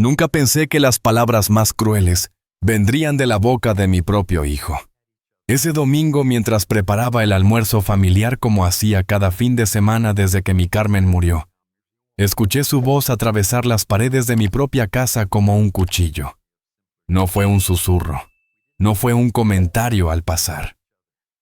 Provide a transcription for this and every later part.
Nunca pensé que las palabras más crueles vendrían de la boca de mi propio hijo. Ese domingo, mientras preparaba el almuerzo familiar como hacía cada fin de semana desde que mi Carmen murió, escuché su voz atravesar las paredes de mi propia casa como un cuchillo. No fue un susurro, no fue un comentario al pasar.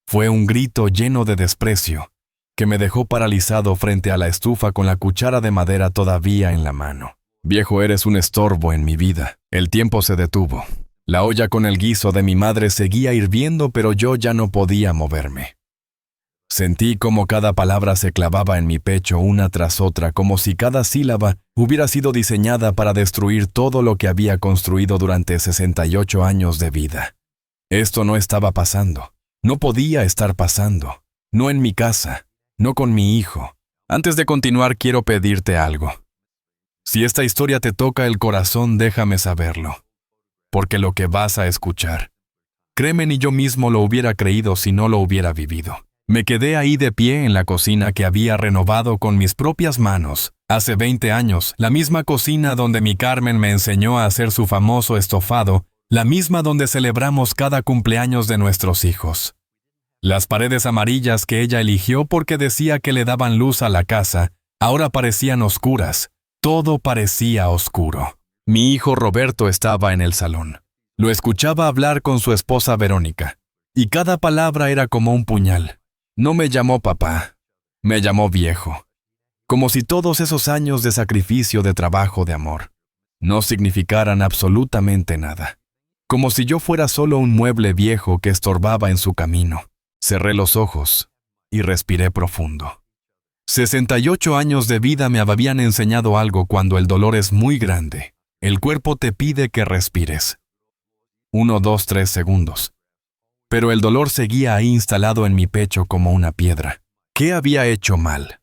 Fue un grito lleno de desprecio que me dejó paralizado frente a la estufa con la cuchara de madera todavía en la mano. Viejo, eres un estorbo en mi vida. El tiempo se detuvo. La olla con el guiso de mi madre seguía hirviendo, pero yo ya no podía moverme. Sentí como cada palabra se clavaba en mi pecho una tras otra, como si cada sílaba hubiera sido diseñada para destruir todo lo que había construido durante 68 años de vida. Esto no estaba pasando. No podía estar pasando. No en mi casa. No con mi hijo. Antes de continuar, quiero pedirte algo. Si esta historia te toca el corazón, déjame saberlo. Porque lo que vas a escuchar, créeme, ni yo mismo lo hubiera creído si no lo hubiera vivido. Me quedé ahí de pie en la cocina que había renovado con mis propias manos. Hace 20 años, la misma cocina donde mi Carmen me enseñó a hacer su famoso estofado, la misma donde celebramos cada cumpleaños de nuestros hijos. Las paredes amarillas que ella eligió porque decía que le daban luz a la casa, ahora parecían oscuras. Todo parecía oscuro. Mi hijo Roberto estaba en el salón. Lo escuchaba hablar con su esposa Verónica, y cada palabra era como un puñal. No me llamó papá, me llamó viejo. Como si todos esos años de sacrificio, de trabajo, de amor, no significaran absolutamente nada. Como si yo fuera solo un mueble viejo que estorbaba en su camino. Cerré los ojos y respiré profundo. 68 años de vida me habían enseñado algo: cuando el dolor es muy grande, el cuerpo te pide que respires. 1, 2, 3 segundos. Pero el dolor seguía ahí instalado en mi pecho como una piedra. ¿Qué había hecho mal?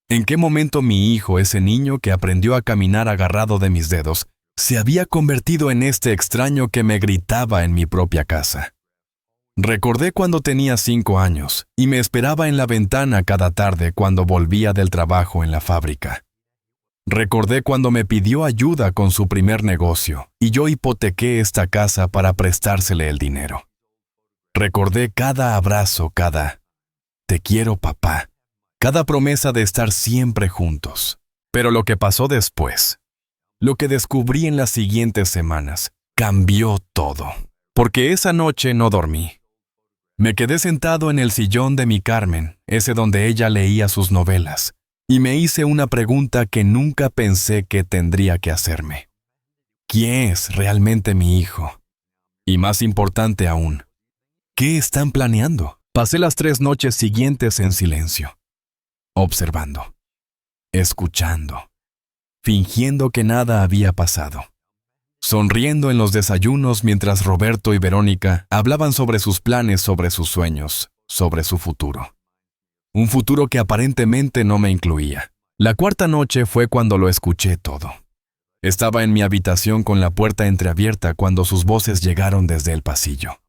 ¿En qué momento mi hijo, ese niño que aprendió a caminar agarrado de mis dedos, se había convertido en este extraño que me gritaba en mi propia casa? Recordé cuando tenía 5 años y me esperaba en la ventana cada tarde cuando volvía del trabajo en la fábrica. Recordé cuando me pidió ayuda con su primer negocio y yo hipotequé esta casa para prestársele el dinero. Recordé cada abrazo, cada "te quiero, papá", cada promesa de estar siempre juntos. Pero lo que pasó después, lo que descubrí en las siguientes semanas, cambió todo. Porque esa noche no dormí. Me quedé sentado en el sillón de mi Carmen, ese donde ella leía sus novelas, y me hice una pregunta que nunca pensé que tendría que hacerme. ¿Quién es realmente mi hijo? Y más importante aún, ¿qué están planeando? Pasé las 3 noches siguientes en silencio, observando, escuchando, fingiendo que nada había pasado. Sonriendo en los desayunos mientras Roberto y Verónica hablaban sobre sus planes, sobre sus sueños, sobre su futuro. Un futuro que aparentemente no me incluía. La 4ª noche fue cuando lo escuché todo. Estaba en mi habitación con la puerta entreabierta cuando sus voces llegaron desde el pasillo.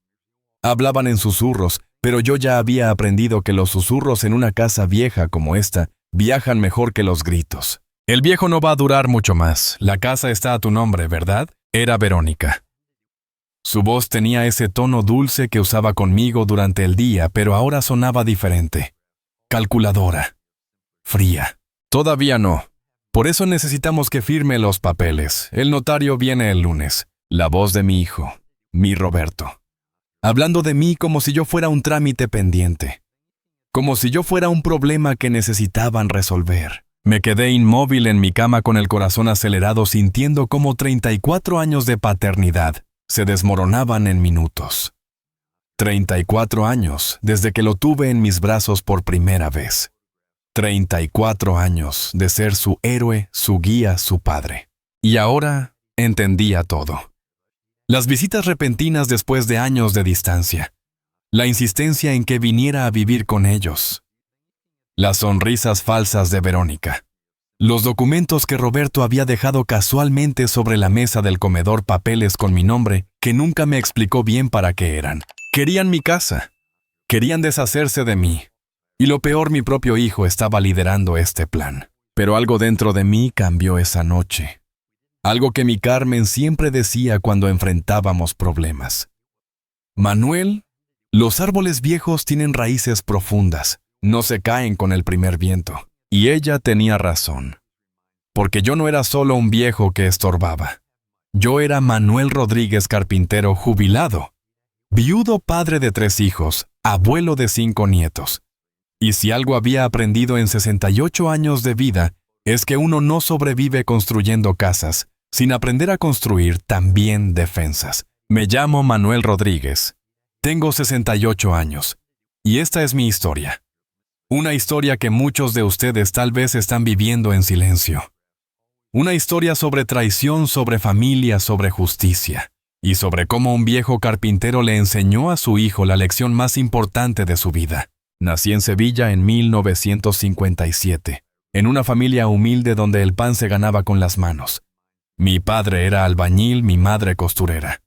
Hablaban en susurros, pero yo ya había aprendido que los susurros en una casa vieja como esta viajan mejor que los gritos. El viejo no va a durar mucho más. La casa está a tu nombre, ¿verdad? Era Verónica. Su voz tenía ese tono dulce que usaba conmigo durante el día, pero ahora sonaba diferente. Calculadora. Fría. Todavía no. Por eso necesitamos que firme los papeles. El notario viene el lunes. La voz de mi hijo, mi Roberto. Hablando de mí como si yo fuera un trámite pendiente. Como si yo fuera un problema que necesitaban resolver. Me quedé inmóvil en mi cama con el corazón acelerado, sintiendo cómo 34 años de paternidad se desmoronaban en minutos. 34 años desde que lo tuve en mis brazos por primera vez. 34 años de ser su héroe, su guía, su padre. Y ahora entendía todo. Las visitas repentinas después de años de distancia. La insistencia en que viniera a vivir con ellos. Las sonrisas falsas de Verónica. Los documentos que Roberto había dejado casualmente sobre la mesa del comedor, papeles con mi nombre que nunca me explicó bien para qué eran. Querían mi casa. Querían deshacerse de mí. Y lo peor, mi propio hijo estaba liderando este plan. Pero algo dentro de mí cambió esa noche. algo que mi Carmen siempre decía cuando enfrentábamos problemas. Manuel, los árboles viejos tienen raíces profundas, no se caen con el primer viento. Y ella tenía razón, porque yo no era solo un viejo que estorbaba. Yo era Manuel Rodríguez Carpintero jubilado, viudo, padre de 3 hijos, abuelo de 5 nietos. Y si algo había aprendido en 68 años de vida, es que uno no sobrevive construyendo casas, sin aprender a construir también defensas. Me llamo Manuel Rodríguez. Tengo 68 años. Y esta es mi historia. Una historia que muchos de ustedes tal vez están viviendo en silencio. Una historia sobre traición, sobre familia, sobre justicia. Y sobre cómo un viejo carpintero le enseñó a su hijo la lección más importante de su vida. Nací en Sevilla en 1957, en una familia humilde donde el pan se ganaba con las manos. Mi padre era albañil, mi madre costurera.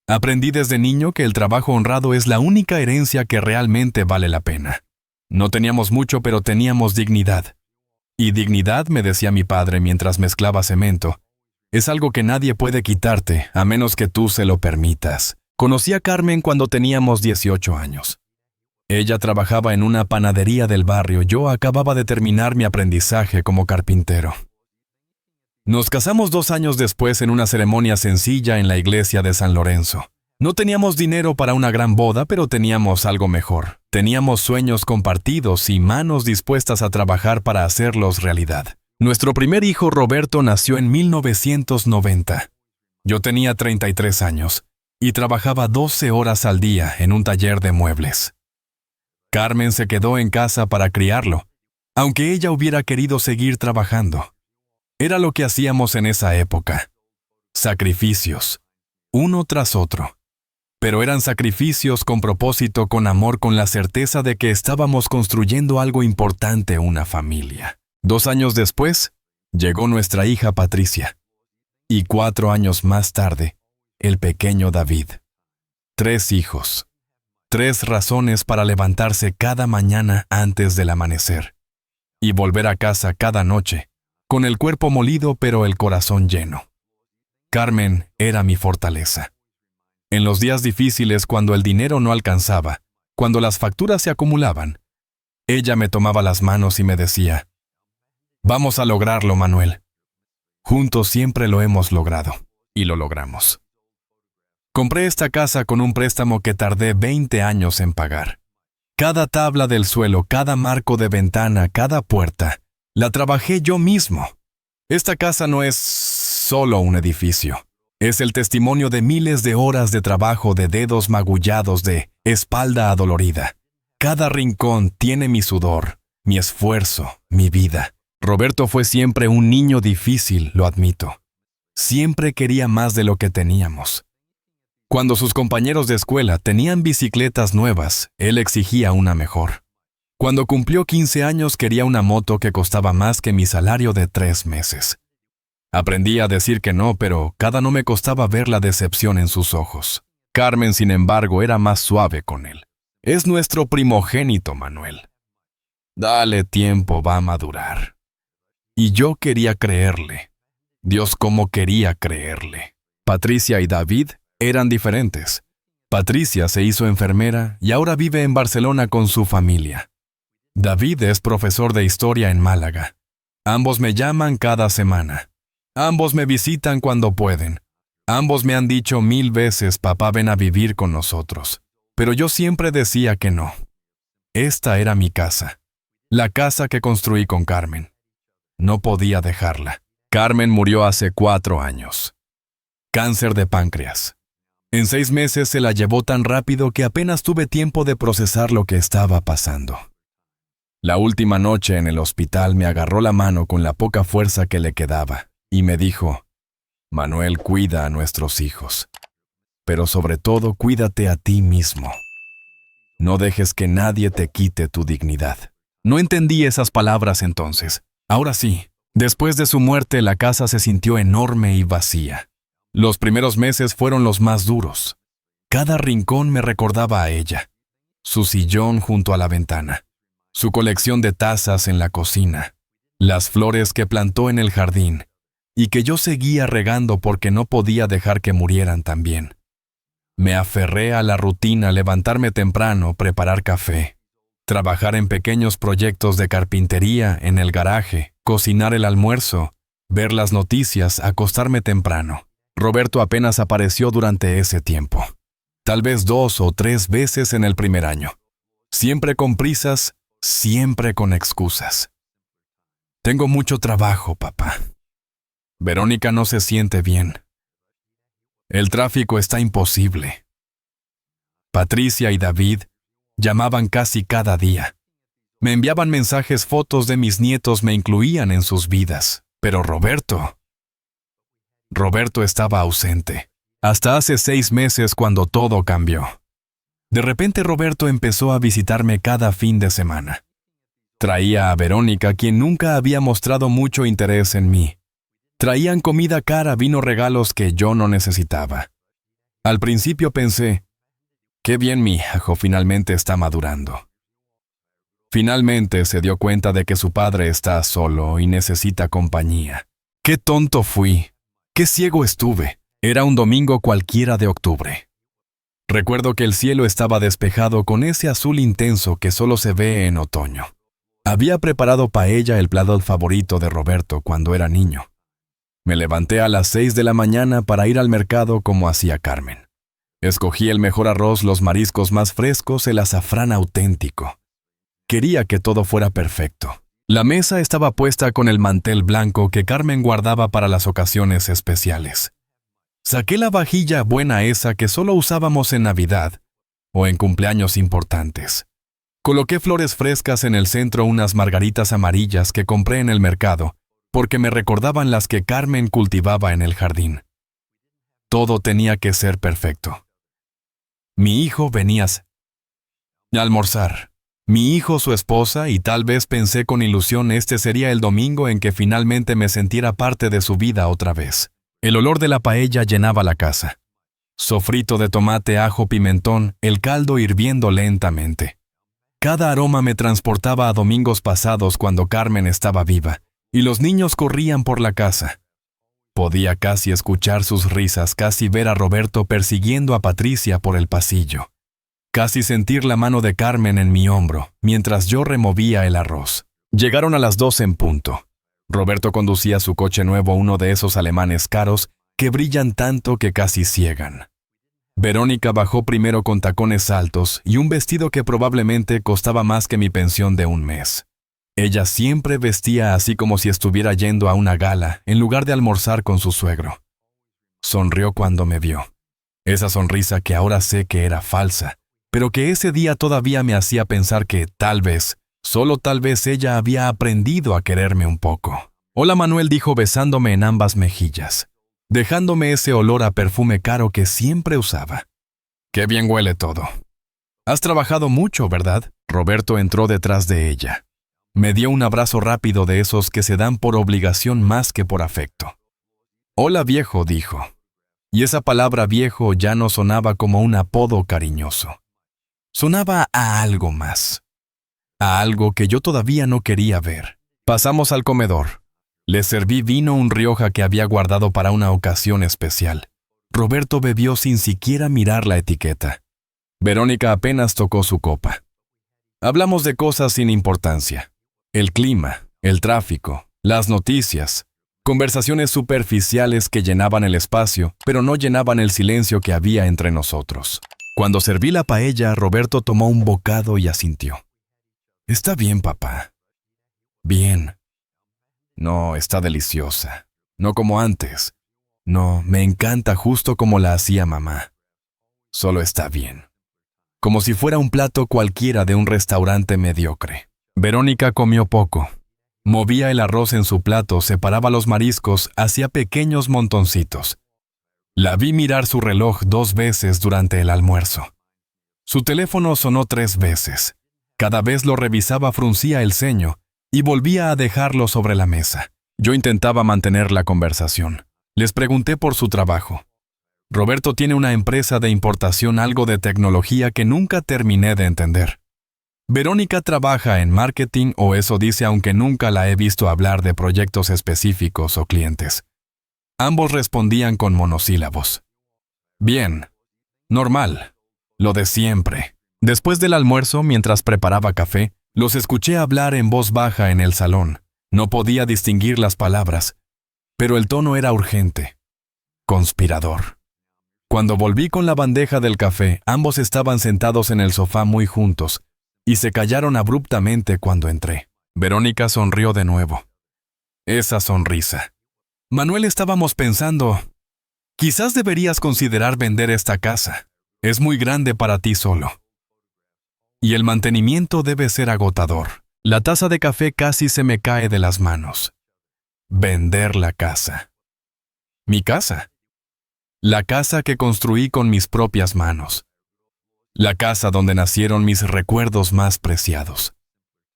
Aprendí desde niño que el trabajo honrado es la única herencia que realmente vale la pena. No teníamos mucho, pero teníamos dignidad. Y dignidad, me decía mi padre mientras mezclaba cemento, es algo que nadie puede quitarte, a menos que tú se lo permitas. Conocí a Carmen cuando teníamos 18 años. Ella trabajaba en una panadería del barrio. Yo acababa de terminar mi aprendizaje como carpintero. Nos casamos 2 años después en una ceremonia sencilla en la iglesia de San Lorenzo. No teníamos dinero para una gran boda, pero teníamos algo mejor. Teníamos sueños compartidos y manos dispuestas a trabajar para hacerlos realidad. Nuestro primer hijo, Roberto, nació en 1990. Yo tenía 33 años y trabajaba 12 horas al día en un taller de muebles. Carmen se quedó en casa para criarlo, aunque ella hubiera querido seguir trabajando. Era lo que hacíamos en esa época. Sacrificios, uno tras otro. Pero eran sacrificios con propósito, con amor, con la certeza de que estábamos construyendo algo importante, una familia. 2 años después, llegó nuestra hija Patricia. Y 4 años más tarde, el pequeño David. 3 hijos. 3 razones para levantarse cada mañana antes del amanecer. Y volver a casa cada noche, con el cuerpo molido pero el corazón lleno. Carmen era mi fortaleza. En los días difíciles, cuando el dinero no alcanzaba, cuando las facturas se acumulaban, ella me tomaba las manos y me decía, «Vamos a lograrlo, Manuel. Juntos siempre lo hemos logrado, y lo logramos». Compré esta casa con un préstamo que tardé 20 años en pagar. Cada tabla del suelo, cada marco de ventana, cada puerta, la trabajé yo mismo. Esta casa no es solo un edificio. Es el testimonio de miles de horas de trabajo, de dedos magullados, de espalda adolorida. Cada rincón tiene mi sudor, mi esfuerzo, mi vida. Roberto fue siempre un niño difícil, lo admito. Siempre quería más de lo que teníamos. Cuando sus compañeros de escuela tenían bicicletas nuevas, él exigía una mejor. Cuando cumplió 15 años quería una moto que costaba más que mi salario de 3 meses. Aprendí a decir que no, pero cada no me costaba ver la decepción en sus ojos. Carmen, sin embargo, era más suave con él. Es nuestro primogénito, Manuel. Dale tiempo, va a madurar. Y yo quería creerle. Dios, cómo quería creerle. Patricia y David eran diferentes. Patricia se hizo enfermera y ahora vive en Barcelona con su familia. David es profesor de historia en Málaga. Ambos me llaman cada semana. Ambos me visitan cuando pueden. Ambos me han dicho 1000 veces, papá, ven a vivir con nosotros. Pero yo siempre decía que no. Esta era mi casa. La casa que construí con Carmen. No podía dejarla. Carmen murió hace 4 años. Cáncer de páncreas. En 6 meses se la llevó tan rápido que apenas tuve tiempo de procesar lo que estaba pasando. La última noche en el hospital me agarró la mano con la poca fuerza que le quedaba y me dijo, Manuel, cuida a nuestros hijos, pero sobre todo cuídate a ti mismo. No dejes que nadie te quite tu dignidad. No entendí esas palabras entonces. Ahora sí, después de su muerte la casa se sintió enorme y vacía. Los primeros meses fueron los más duros. Cada rincón me recordaba a ella. Su sillón junto a la ventana, su colección de tazas en la cocina, las flores que plantó en el jardín y que yo seguía regando porque no podía dejar que murieran también. Me aferré a la rutina: levantarme temprano, preparar café, trabajar en pequeños proyectos de carpintería en el garaje, cocinar el almuerzo, ver las noticias, acostarme temprano. Roberto apenas apareció durante ese tiempo. Tal vez 2 o 3 veces en el primer año. Siempre con prisas, siempre con excusas. Tengo mucho trabajo, papá. Verónica no se siente bien. El tráfico está imposible. Patricia y David llamaban casi cada día. Me enviaban mensajes, fotos de mis nietos me incluían en sus vidas. Pero Roberto estaba ausente. Hasta hace 6 meses, cuando todo cambió. De repente Roberto empezó a visitarme cada fin de semana. Traía a Verónica, quien nunca había mostrado mucho interés en mí. Traían comida cara, vino, regalos que yo no necesitaba. Al principio pensé, qué bien, mi hijo finalmente está madurando. Finalmente se dio cuenta de que su padre está solo y necesita compañía. ¡Qué tonto fui! ¡Qué ciego estuve! Era un domingo cualquiera de octubre. Recuerdo que el cielo estaba despejado con ese azul intenso que solo se ve en otoño. Había preparado paella, el plato favorito de Roberto cuando era niño. Me levanté a las 6 de la mañana para ir al mercado como hacía Carmen. Escogí el mejor arroz, los mariscos más frescos, el azafrán auténtico. Quería que todo fuera perfecto. La mesa estaba puesta con el mantel blanco que Carmen guardaba para las ocasiones especiales. Saqué la vajilla buena, esa que solo usábamos en Navidad o en cumpleaños importantes. Coloqué flores frescas en el centro, unas margaritas amarillas que compré en el mercado, porque me recordaban las que Carmen cultivaba en el jardín. Todo tenía que ser perfecto. Mi hijo venía a almorzar. Mi hijo, su esposa, y tal vez pensé con ilusión este sería el domingo en que finalmente me sintiera parte de su vida otra vez. El olor de la paella llenaba la casa. Sofrito de tomate, ajo, pimentón, el caldo hirviendo lentamente. Cada aroma me transportaba a domingos pasados cuando Carmen estaba viva, y los niños corrían por la casa. Podía casi escuchar sus risas, casi ver a Roberto persiguiendo a Patricia por el pasillo. Casi sentir la mano de Carmen en mi hombro, mientras yo removía el arroz. Llegaron a las 2 en punto. Roberto conducía su coche nuevo, uno de esos alemanes caros que brillan tanto que casi ciegan. Verónica bajó primero con tacones altos y un vestido que probablemente costaba más que mi pensión de un mes. Ella siempre vestía así, como si estuviera yendo a una gala, en lugar de almorzar con su suegro. Sonrió cuando me vio. Esa sonrisa que ahora sé que era falsa, pero que ese día todavía me hacía pensar que tal vez, solo tal vez, ella había aprendido a quererme un poco. Hola, Manuel, dijo besándome en ambas mejillas, dejándome ese olor a perfume caro que siempre usaba. Qué bien huele todo. Has trabajado mucho, ¿verdad? Roberto entró detrás de ella. Me dio un abrazo rápido, de esos que se dan por obligación más que por afecto. Hola, viejo, dijo. Y esa palabra viejo ya no sonaba como un apodo cariñoso. Sonaba a algo más. A algo que yo todavía no quería ver. Pasamos al comedor. Le serví vino, un Rioja que había guardado para una ocasión especial. Roberto bebió sin siquiera mirar la etiqueta. Verónica apenas tocó su copa. Hablamos de cosas sin importancia. El clima, el tráfico, las noticias. Conversaciones superficiales que llenaban el espacio, pero no llenaban el silencio que había entre nosotros. Cuando serví la paella, Roberto tomó un bocado y asintió. Está bien, papá. Bien. No, está deliciosa. No como antes. No, me encanta justo como la hacía mamá. Solo está bien. Como si fuera un plato cualquiera de un restaurante mediocre. Verónica comió poco. Movía el arroz en su plato, separaba los mariscos, hacía pequeños montoncitos. La vi mirar su reloj 2 veces durante el almuerzo. Su teléfono sonó 3 veces. Cada vez lo revisaba, fruncía el ceño y volvía a dejarlo sobre la mesa. Yo intentaba mantener la conversación. Les pregunté por su trabajo. Roberto tiene una empresa de importación, algo de tecnología que nunca terminé de entender. Verónica trabaja en marketing, o eso dice, aunque nunca la he visto hablar de proyectos específicos o clientes. Ambos respondían con monosílabos. Bien. Normal. Lo de siempre. Después del almuerzo, mientras preparaba café, los escuché hablar en voz baja en el salón. No podía distinguir las palabras, pero el tono era urgente. Conspirador. Cuando volví con la bandeja del café, ambos estaban sentados en el sofá muy juntos, y se callaron abruptamente cuando entré. Verónica sonrió de nuevo. Esa sonrisa. Manuel, estábamos pensando, quizás deberías considerar vender esta casa. Es muy grande para ti solo. Y el mantenimiento debe ser agotador. La taza de café casi se me cae de las manos. Vender la casa. ¿Mi casa? La casa que construí con mis propias manos. La casa donde nacieron mis recuerdos más preciados.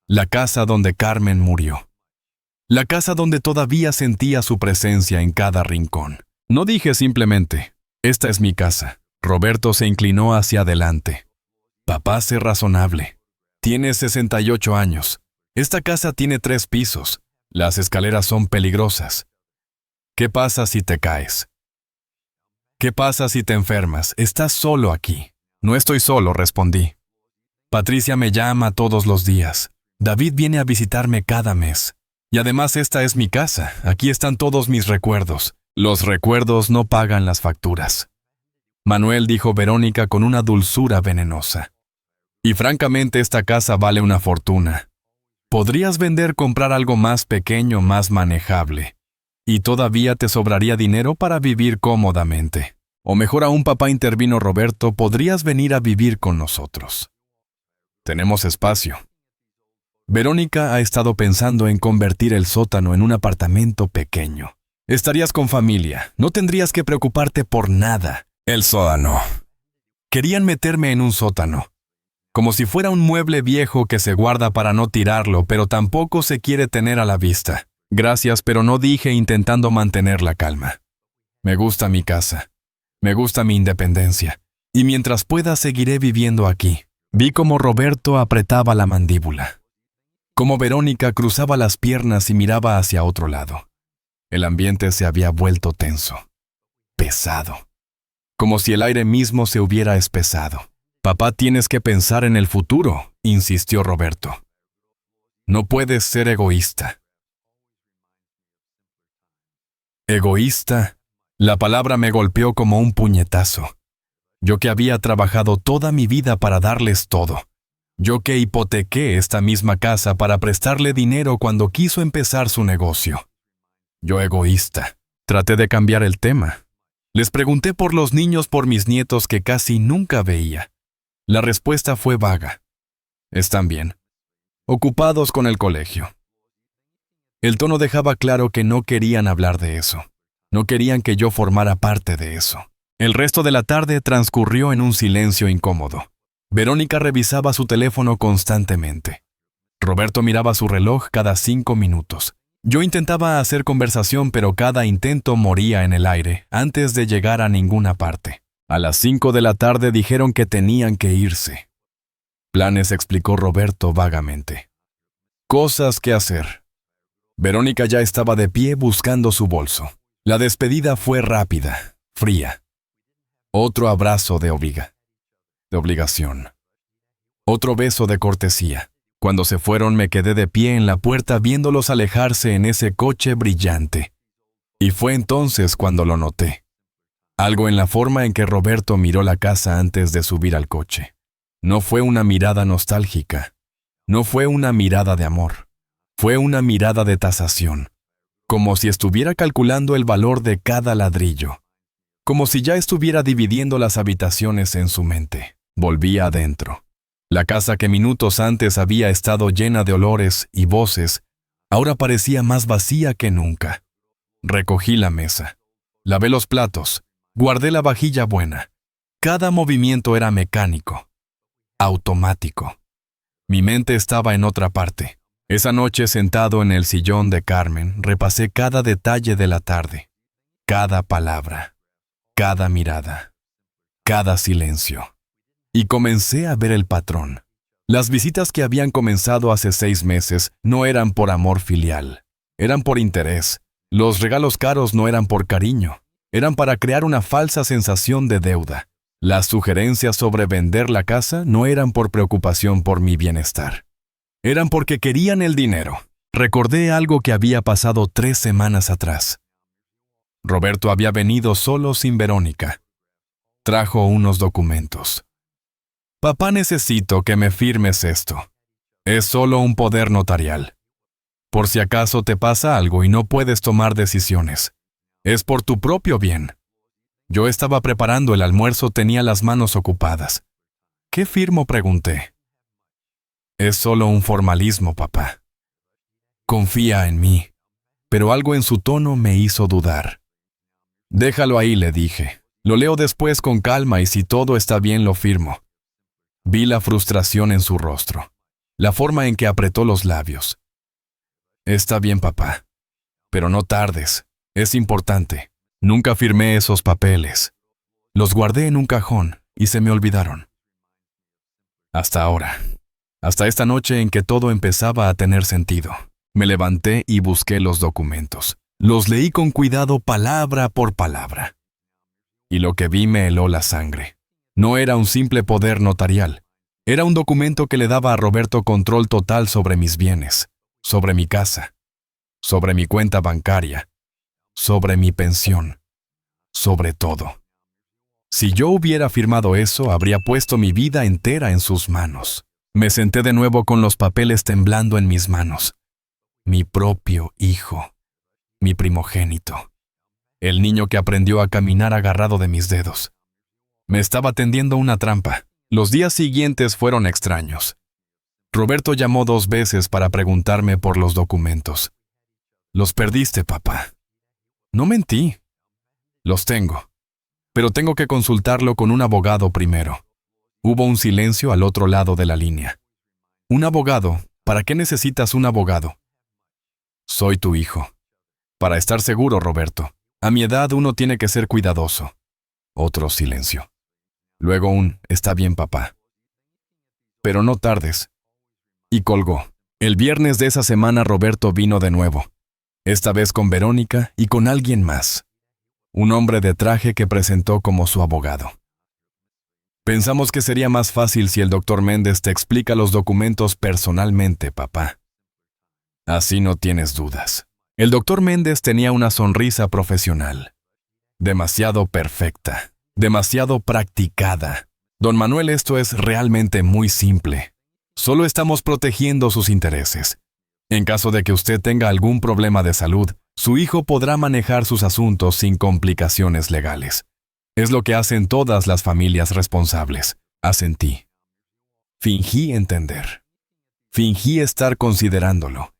La casa donde Carmen murió. La casa donde todavía sentía su presencia en cada rincón. No dije simplemente, esta es mi casa. Roberto se inclinó hacia adelante. Papá, sé razonable. Tienes 68 años. Esta casa tiene 3 pisos. Las escaleras son peligrosas. ¿Qué pasa si te caes? ¿Qué pasa si te enfermas? Estás solo aquí. No estoy solo, respondí. Patricia me llama todos los días. David viene a visitarme cada mes. Y además esta es mi casa. Aquí están todos mis recuerdos. Los recuerdos no pagan las facturas. Manuel, dijo Verónica con una dulzura venenosa. Y francamente esta casa vale una fortuna. Podrías comprar algo más pequeño, más manejable. Y todavía te sobraría dinero para vivir cómodamente. O mejor aún, papá, intervino Roberto, podrías venir a vivir con nosotros. Tenemos espacio. Verónica ha estado pensando en convertir el sótano en un apartamento pequeño. Estarías con familia, no tendrías que preocuparte por nada. El sótano. Querían meterme en un sótano. Como si fuera un mueble viejo que se guarda para no tirarlo, pero tampoco se quiere tener a la vista. Gracias, pero no, dije intentando mantener la calma. Me gusta mi casa. Me gusta mi independencia. Y mientras pueda seguiré viviendo aquí. Vi cómo Roberto apretaba la mandíbula. Cómo Verónica cruzaba las piernas y miraba hacia otro lado. El ambiente se había vuelto tenso. Pesado. Como si el aire mismo se hubiera espesado. Papá, tienes que pensar en el futuro, insistió Roberto. No puedes ser egoísta. ¿Egoísta? La palabra me golpeó como un puñetazo. Yo que había trabajado toda mi vida para darles todo. Yo que hipotequé esta misma casa para prestarle dinero cuando quiso empezar su negocio. Yo egoísta. Traté de cambiar el tema. Les pregunté por los niños, por mis nietos que casi nunca veía. La respuesta fue vaga. Están bien. Ocupados con el colegio. El tono dejaba claro que no querían hablar de eso. No querían que yo formara parte de eso. El resto de la tarde transcurrió en un silencio incómodo. Verónica revisaba su teléfono constantemente. Roberto miraba su reloj cada 5 minutos. Yo intentaba hacer conversación, pero cada intento moría en el aire antes de llegar a ninguna parte. A las 5 de la tarde dijeron que tenían que irse. Planes, explicó Roberto vagamente. Cosas que hacer. Verónica ya estaba de pie buscando su bolso. La despedida fue rápida, fría. Otro abrazo de obligación. Otro beso de cortesía. Cuando se fueron me quedé de pie en la puerta viéndolos alejarse en ese coche brillante. Y fue entonces cuando lo noté. Algo en la forma en que Roberto miró la casa antes de subir al coche. No fue una mirada nostálgica. No fue una mirada de amor. Fue una mirada de tasación. Como si estuviera calculando el valor de cada ladrillo. Como si ya estuviera dividiendo las habitaciones en su mente. Volví adentro. La casa que minutos antes había estado llena de olores y voces, ahora parecía más vacía que nunca. Recogí la mesa. Lavé los platos. Guardé la vajilla buena. Cada movimiento era mecánico. Automático. Mi mente estaba en otra parte. Esa noche, sentado en el sillón de Carmen, repasé cada detalle de la tarde. Cada palabra. Cada mirada. Cada silencio. Y comencé a ver el patrón. Las visitas que habían comenzado hace 6 meses no eran por amor filial, eran por interés, Los regalos caros no eran por cariño, eran para crear una falsa sensación de deuda. Las sugerencias sobre vender la casa no eran por preocupación por mi bienestar. Eran porque querían el dinero. Recordé algo que había pasado 3 semanas atrás. Roberto había venido solo sin Verónica. Trajo unos documentos. Papá, necesito que me firmes esto. Es solo un poder notarial. Por si acaso te pasa algo y no puedes tomar decisiones. Es por tu propio bien. Yo estaba preparando el almuerzo, tenía las manos ocupadas. ¿Qué firmo?, pregunté. Es solo un formalismo, papá. Confía en mí. Pero algo en su tono me hizo dudar. Déjalo ahí, le dije. Lo leo después con calma y si todo está bien lo firmo. Vi la frustración en su rostro, la forma en que apretó los labios. Está bien, papá. Pero no tardes. Es importante. Nunca firmé esos papeles. Los guardé en un cajón y se me olvidaron. Hasta ahora. Hasta esta noche en que todo empezaba a tener sentido. Me levanté y busqué los documentos. Los leí con cuidado palabra por palabra. Y lo que vi me heló la sangre. No era un simple poder notarial. Era un documento que le daba a Roberto control total sobre mis bienes, sobre mi casa, sobre mi cuenta bancaria, sobre mi pensión, sobre todo. Si yo hubiera firmado eso, habría puesto mi vida entera en sus manos. Me senté de nuevo con los papeles temblando en mis manos. Mi propio hijo, mi primogénito, el niño que aprendió a caminar agarrado de mis dedos. Me estaba tendiendo una trampa. Los días siguientes fueron extraños. Roberto llamó 2 veces para preguntarme por los documentos. «Los perdiste, papá». No mentí. Los tengo. Pero tengo que consultarlo con un abogado primero. Hubo un silencio al otro lado de la línea. «¿Un abogado? ¿Para qué necesitas un abogado?» «Soy tu hijo. Para estar seguro, Roberto. A mi edad uno tiene que ser cuidadoso». Otro silencio. Luego «Está bien, papá. Pero no tardes». Y colgó. El viernes de esa semana Roberto vino de nuevo. Esta vez con Verónica y con alguien más. Un hombre de traje que presentó como su abogado. «Pensamos que sería más fácil si el doctor Méndez te explica los documentos personalmente, papá». Así no tienes dudas. El doctor Méndez tenía una sonrisa profesional. Demasiado perfecta. Demasiado practicada. Don Manuel, esto es realmente muy simple. Solo estamos protegiendo sus intereses. En caso de que usted tenga algún problema de salud, su hijo podrá manejar sus asuntos sin complicaciones legales. Es lo que hacen todas las familias responsables. Asentí. Fingí entender. Fingí estar considerándolo.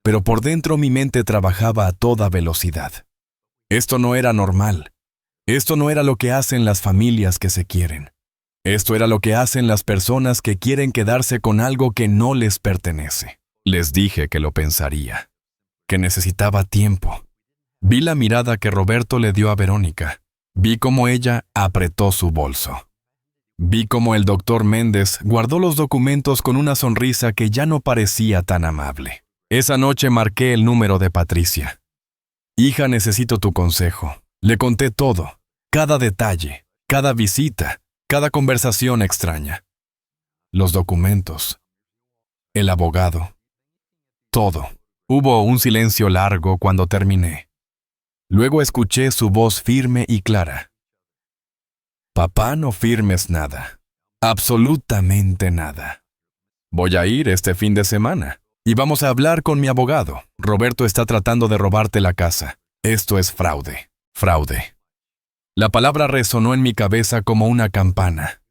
Pero por dentro mi mente trabajaba a toda velocidad. Esto no era normal. Esto no era lo que hacen las familias que se quieren. Esto era lo que hacen las personas que quieren quedarse con algo que no les pertenece. Les dije que lo pensaría, que necesitaba tiempo. Vi la mirada que Roberto le dio a Verónica. Vi cómo ella apretó su bolso. Vi cómo el doctor Méndez guardó los documentos con una sonrisa que ya no parecía tan amable. Esa noche marqué el número de Patricia. «Hija, necesito tu consejo». Le conté todo, cada detalle, cada visita, cada conversación extraña. Los documentos, el abogado, todo. Hubo un silencio largo cuando terminé. Luego escuché su voz firme y clara. «Papá, no firmes nada. Absolutamente nada. Voy a ir este fin de semana y vamos a hablar con mi abogado. Roberto está tratando de robarte la casa. Esto es fraude. Fraude». La palabra resonó en mi cabeza como una campana.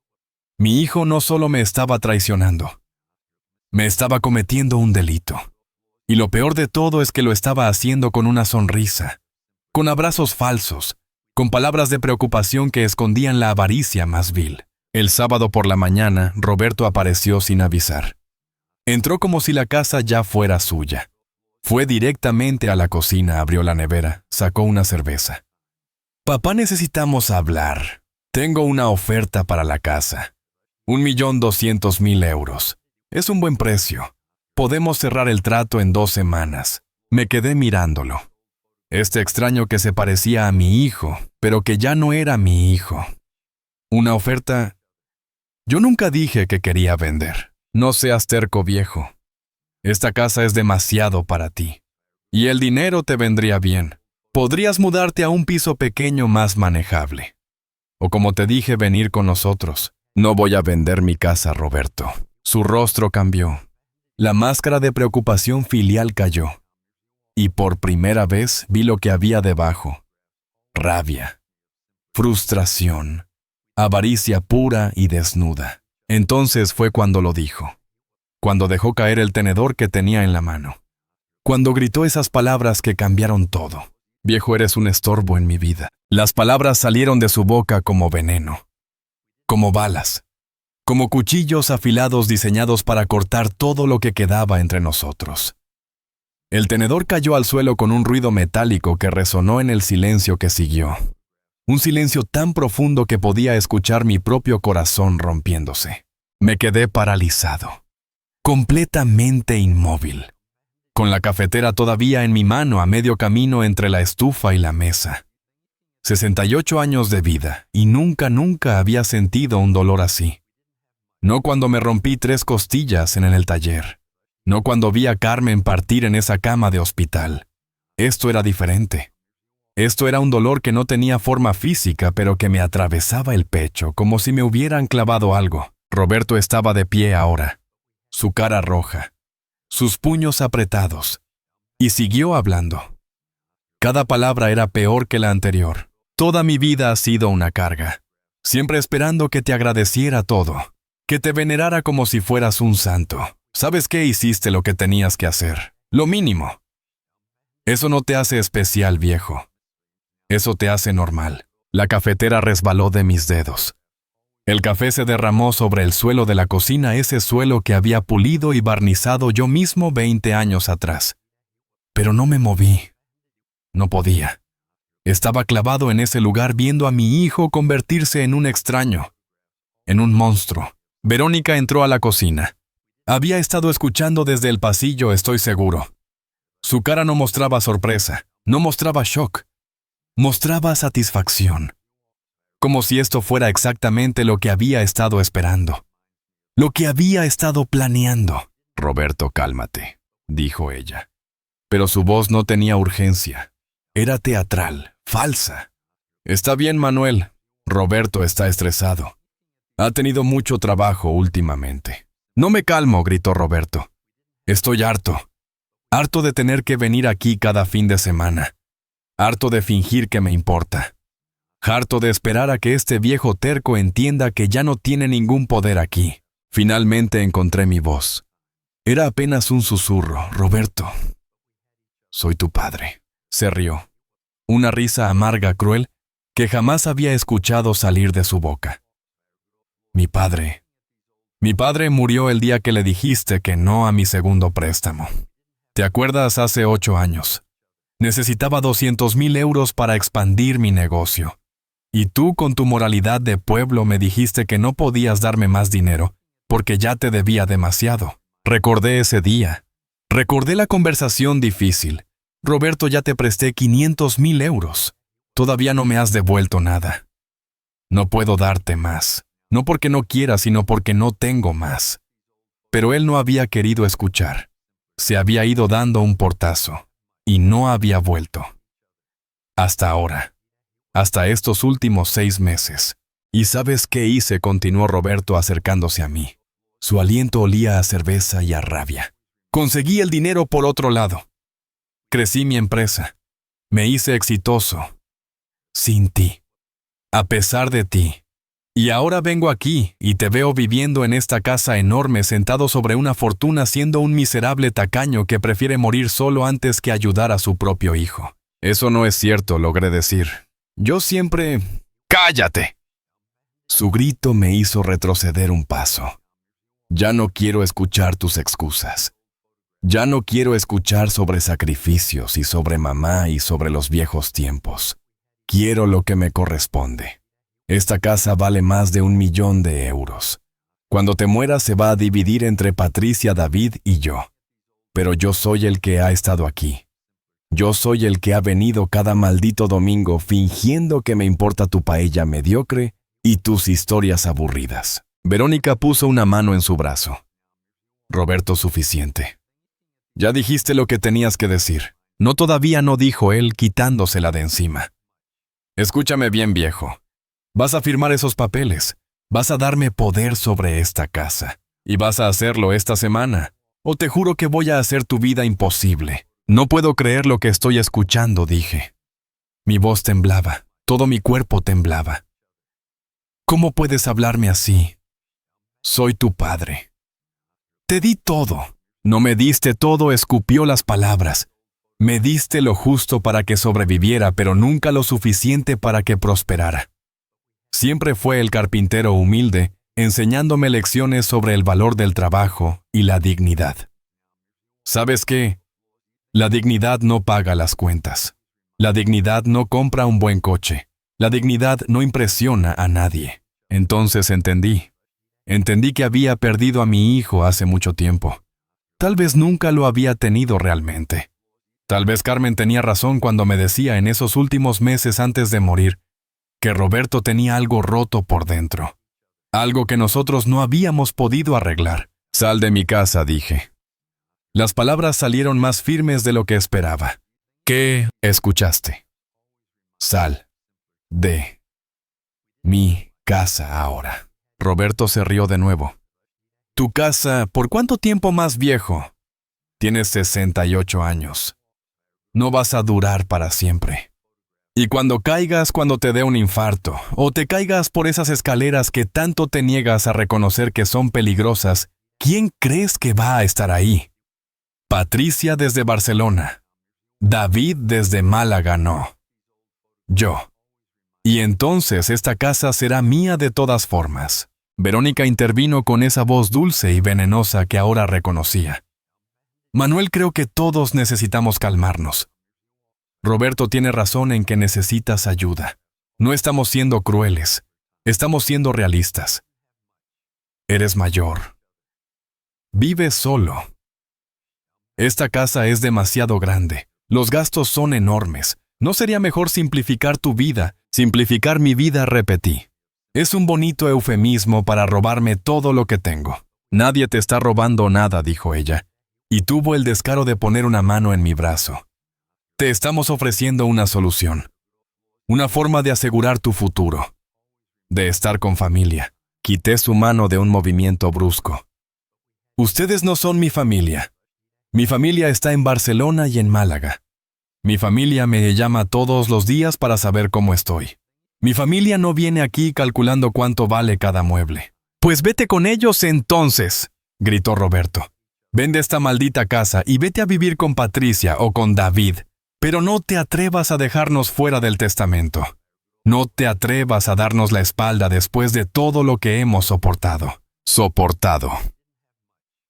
Mi hijo no solo me estaba traicionando, me estaba cometiendo un delito. Y lo peor de todo es que lo estaba haciendo con una sonrisa, con abrazos falsos, con palabras de preocupación que escondían la avaricia más vil. El sábado por la mañana, Roberto apareció sin avisar. Entró como si la casa ya fuera suya. Fue directamente a la cocina, abrió la nevera, sacó una cerveza. «Papá, necesitamos hablar. Tengo una oferta para la casa. 1.200.000 euros. Es un buen precio. Podemos cerrar el trato en 2 semanas». Me quedé mirándolo. Este extraño que se parecía a mi hijo, pero que ya no era mi hijo. Una oferta. Yo nunca dije que quería vender. No seas terco, viejo. Esta casa es demasiado para ti. Y el dinero te vendría bien. Podrías mudarte a un piso pequeño más manejable. O como te dije, venir con nosotros. No voy a vender mi casa, Roberto. Su rostro cambió. La máscara de preocupación filial cayó. Y por primera vez vi lo que había debajo. Rabia. Frustración. Avaricia pura y desnuda. Entonces fue cuando lo dijo. Cuando dejó caer el tenedor que tenía en la mano. Cuando gritó esas palabras que cambiaron todo. Viejo, eres un estorbo en mi vida. Las palabras salieron de su boca como veneno. Como balas. Como cuchillos afilados diseñados para cortar todo lo que quedaba entre nosotros. El tenedor cayó al suelo con un ruido metálico que resonó en el silencio que siguió. Un silencio tan profundo que podía escuchar mi propio corazón rompiéndose. Me quedé paralizado. Completamente inmóvil. Con la cafetera todavía en mi mano a medio camino entre la estufa y la mesa. 68 años de vida y nunca había sentido un dolor así. No cuando me rompí 3 costillas en el taller. No cuando vi a Carmen partir en esa cama de hospital. Esto era diferente. Esto era un dolor que no tenía forma física, pero que me atravesaba el pecho, como si me hubieran clavado algo. Roberto estaba de pie ahora, su cara roja, sus puños apretados, y siguió hablando. Cada palabra era peor que la anterior. Toda mi vida ha sido una carga, siempre esperando que te agradeciera todo, que te venerara como si fueras un santo. ¿Sabes qué? Hiciste lo que tenías que hacer, lo mínimo. Eso no te hace especial, viejo. Eso te hace normal. La cafetera resbaló de mis dedos. El café se derramó sobre el suelo de la cocina, ese suelo que había pulido y barnizado yo mismo 20 años atrás. Pero no me moví. No podía. Estaba clavado en ese lugar viendo a mi hijo convertirse en un extraño, en un monstruo. Verónica entró a la cocina. Había estado escuchando desde el pasillo, estoy seguro. Su cara no mostraba sorpresa, no mostraba shock. Mostraba satisfacción, como si esto fuera exactamente lo que había estado esperando, lo que había estado planeando. Roberto, cálmate, dijo ella. Pero su voz no tenía urgencia. Era teatral, falsa. Está bien, Manuel. Roberto está estresado. Ha tenido mucho trabajo últimamente. No me calmo, gritó Roberto. Estoy harto. Harto de tener que venir aquí cada fin de semana. Harto de fingir que me importa. Harto de esperar a que este viejo terco entienda que ya no tiene ningún poder aquí. Finalmente encontré mi voz. Era apenas un susurro. Roberto, soy tu padre. Se rió. Una risa amarga, cruel, que jamás había escuchado salir de su boca. Mi padre murió el día que le dijiste que no a mi segundo préstamo. ¿Te acuerdas? Hace 8 años. Necesitaba 200,000 euros para expandir mi negocio. Y tú, con tu moralidad de pueblo, me dijiste que no podías darme más dinero, porque ya te debía demasiado. Recordé ese día. Recordé la conversación difícil. Roberto, ya te presté 500,000 euros. Todavía no me has devuelto nada. No puedo darte más. No porque no quiera, sino porque no tengo más. Pero él no había querido escuchar. Se había ido dando un portazo. Y no había vuelto. Hasta ahora. Hasta estos últimos 6 meses. ¿Y sabes qué hice? Continuó Roberto acercándose a mí. Su aliento olía a cerveza y a rabia. Conseguí el dinero por otro lado. Crecí mi empresa. Me hice exitoso. Sin ti. A pesar de ti. Y ahora vengo aquí y te veo viviendo en esta casa enorme sentado sobre una fortuna siendo un miserable tacaño que prefiere morir solo antes que ayudar a su propio hijo. Eso no es cierto, logré decir. Yo siempre... ¡Cállate! Su grito me hizo retroceder un paso. Ya no quiero escuchar tus excusas. Ya no quiero escuchar sobre sacrificios y sobre mamá y sobre los viejos tiempos. Quiero lo que me corresponde. Esta casa vale más de 1,000,000 de euros. Cuando te mueras se va a dividir entre Patricia, David y yo. Pero yo soy el que ha estado aquí. Yo soy el que ha venido cada maldito domingo fingiendo que me importa tu paella mediocre y tus historias aburridas. Verónica puso una mano en su brazo. Roberto, suficiente. Ya dijiste lo que tenías que decir. No, todavía no, dijo él, quitándosela de encima. Escúchame bien, viejo. Vas a firmar esos papeles. Vas a darme poder sobre esta casa. Y vas a hacerlo esta semana. O te juro que voy a hacer tu vida imposible. No puedo creer lo que estoy escuchando, dije. Mi voz temblaba. Todo mi cuerpo temblaba. ¿Cómo puedes hablarme así? Soy tu padre. Te di todo. No me diste todo, escupió las palabras. Me diste lo justo para que sobreviviera, pero nunca lo suficiente para que prosperara. Siempre fue el carpintero humilde, enseñándome lecciones sobre el valor del trabajo y la dignidad. ¿Sabes qué? La dignidad no paga las cuentas. La dignidad no compra un buen coche. La dignidad no impresiona a nadie. Entonces entendí. Entendí que había perdido a mi hijo hace mucho tiempo. Tal vez nunca lo había tenido realmente. Tal vez Carmen tenía razón cuando me decía en esos últimos meses antes de morir que Roberto tenía algo roto por dentro. Algo que nosotros no habíamos podido arreglar. Sal de mi casa, dije. Las palabras salieron más firmes de lo que esperaba. ¿Qué escuchaste? Sal de mi casa ahora. Roberto se rió de nuevo. ¿Tu casa por cuánto tiempo más, viejo? Tienes 68 años. No vas a durar para siempre. Y cuando caigas, cuando te dé un infarto, o te caigas por esas escaleras que tanto te niegas a reconocer que son peligrosas, ¿quién crees que va a estar ahí? Patricia desde Barcelona. David desde Málaga, no. Yo. Y entonces esta casa será mía de todas formas. Verónica intervino con esa voz dulce y venenosa que ahora reconocía. Manuel, creo que todos necesitamos calmarnos. Roberto tiene razón en que necesitas ayuda. No estamos siendo crueles. Estamos siendo realistas. Eres mayor. Vives solo. Esta casa es demasiado grande. Los gastos son enormes. ¿No sería mejor simplificar tu vida? Simplificar mi vida, repetí. Es un bonito eufemismo para robarme todo lo que tengo. Nadie te está robando nada, dijo ella, y tuvo el descaro de poner una mano en mi brazo. Te estamos ofreciendo una solución. Una forma de asegurar tu futuro. De estar con familia. Quité su mano de un movimiento brusco. Ustedes no son mi familia. Mi familia está en Barcelona y en Málaga. Mi familia me llama todos los días para saber cómo estoy. Mi familia no viene aquí calculando cuánto vale cada mueble. Pues vete con ellos entonces, gritó Roberto. Vende esta maldita casa y vete a vivir con Patricia o con David. Pero no te atrevas a dejarnos fuera del testamento. No te atrevas a darnos la espalda después de todo lo que hemos soportado. Soportado.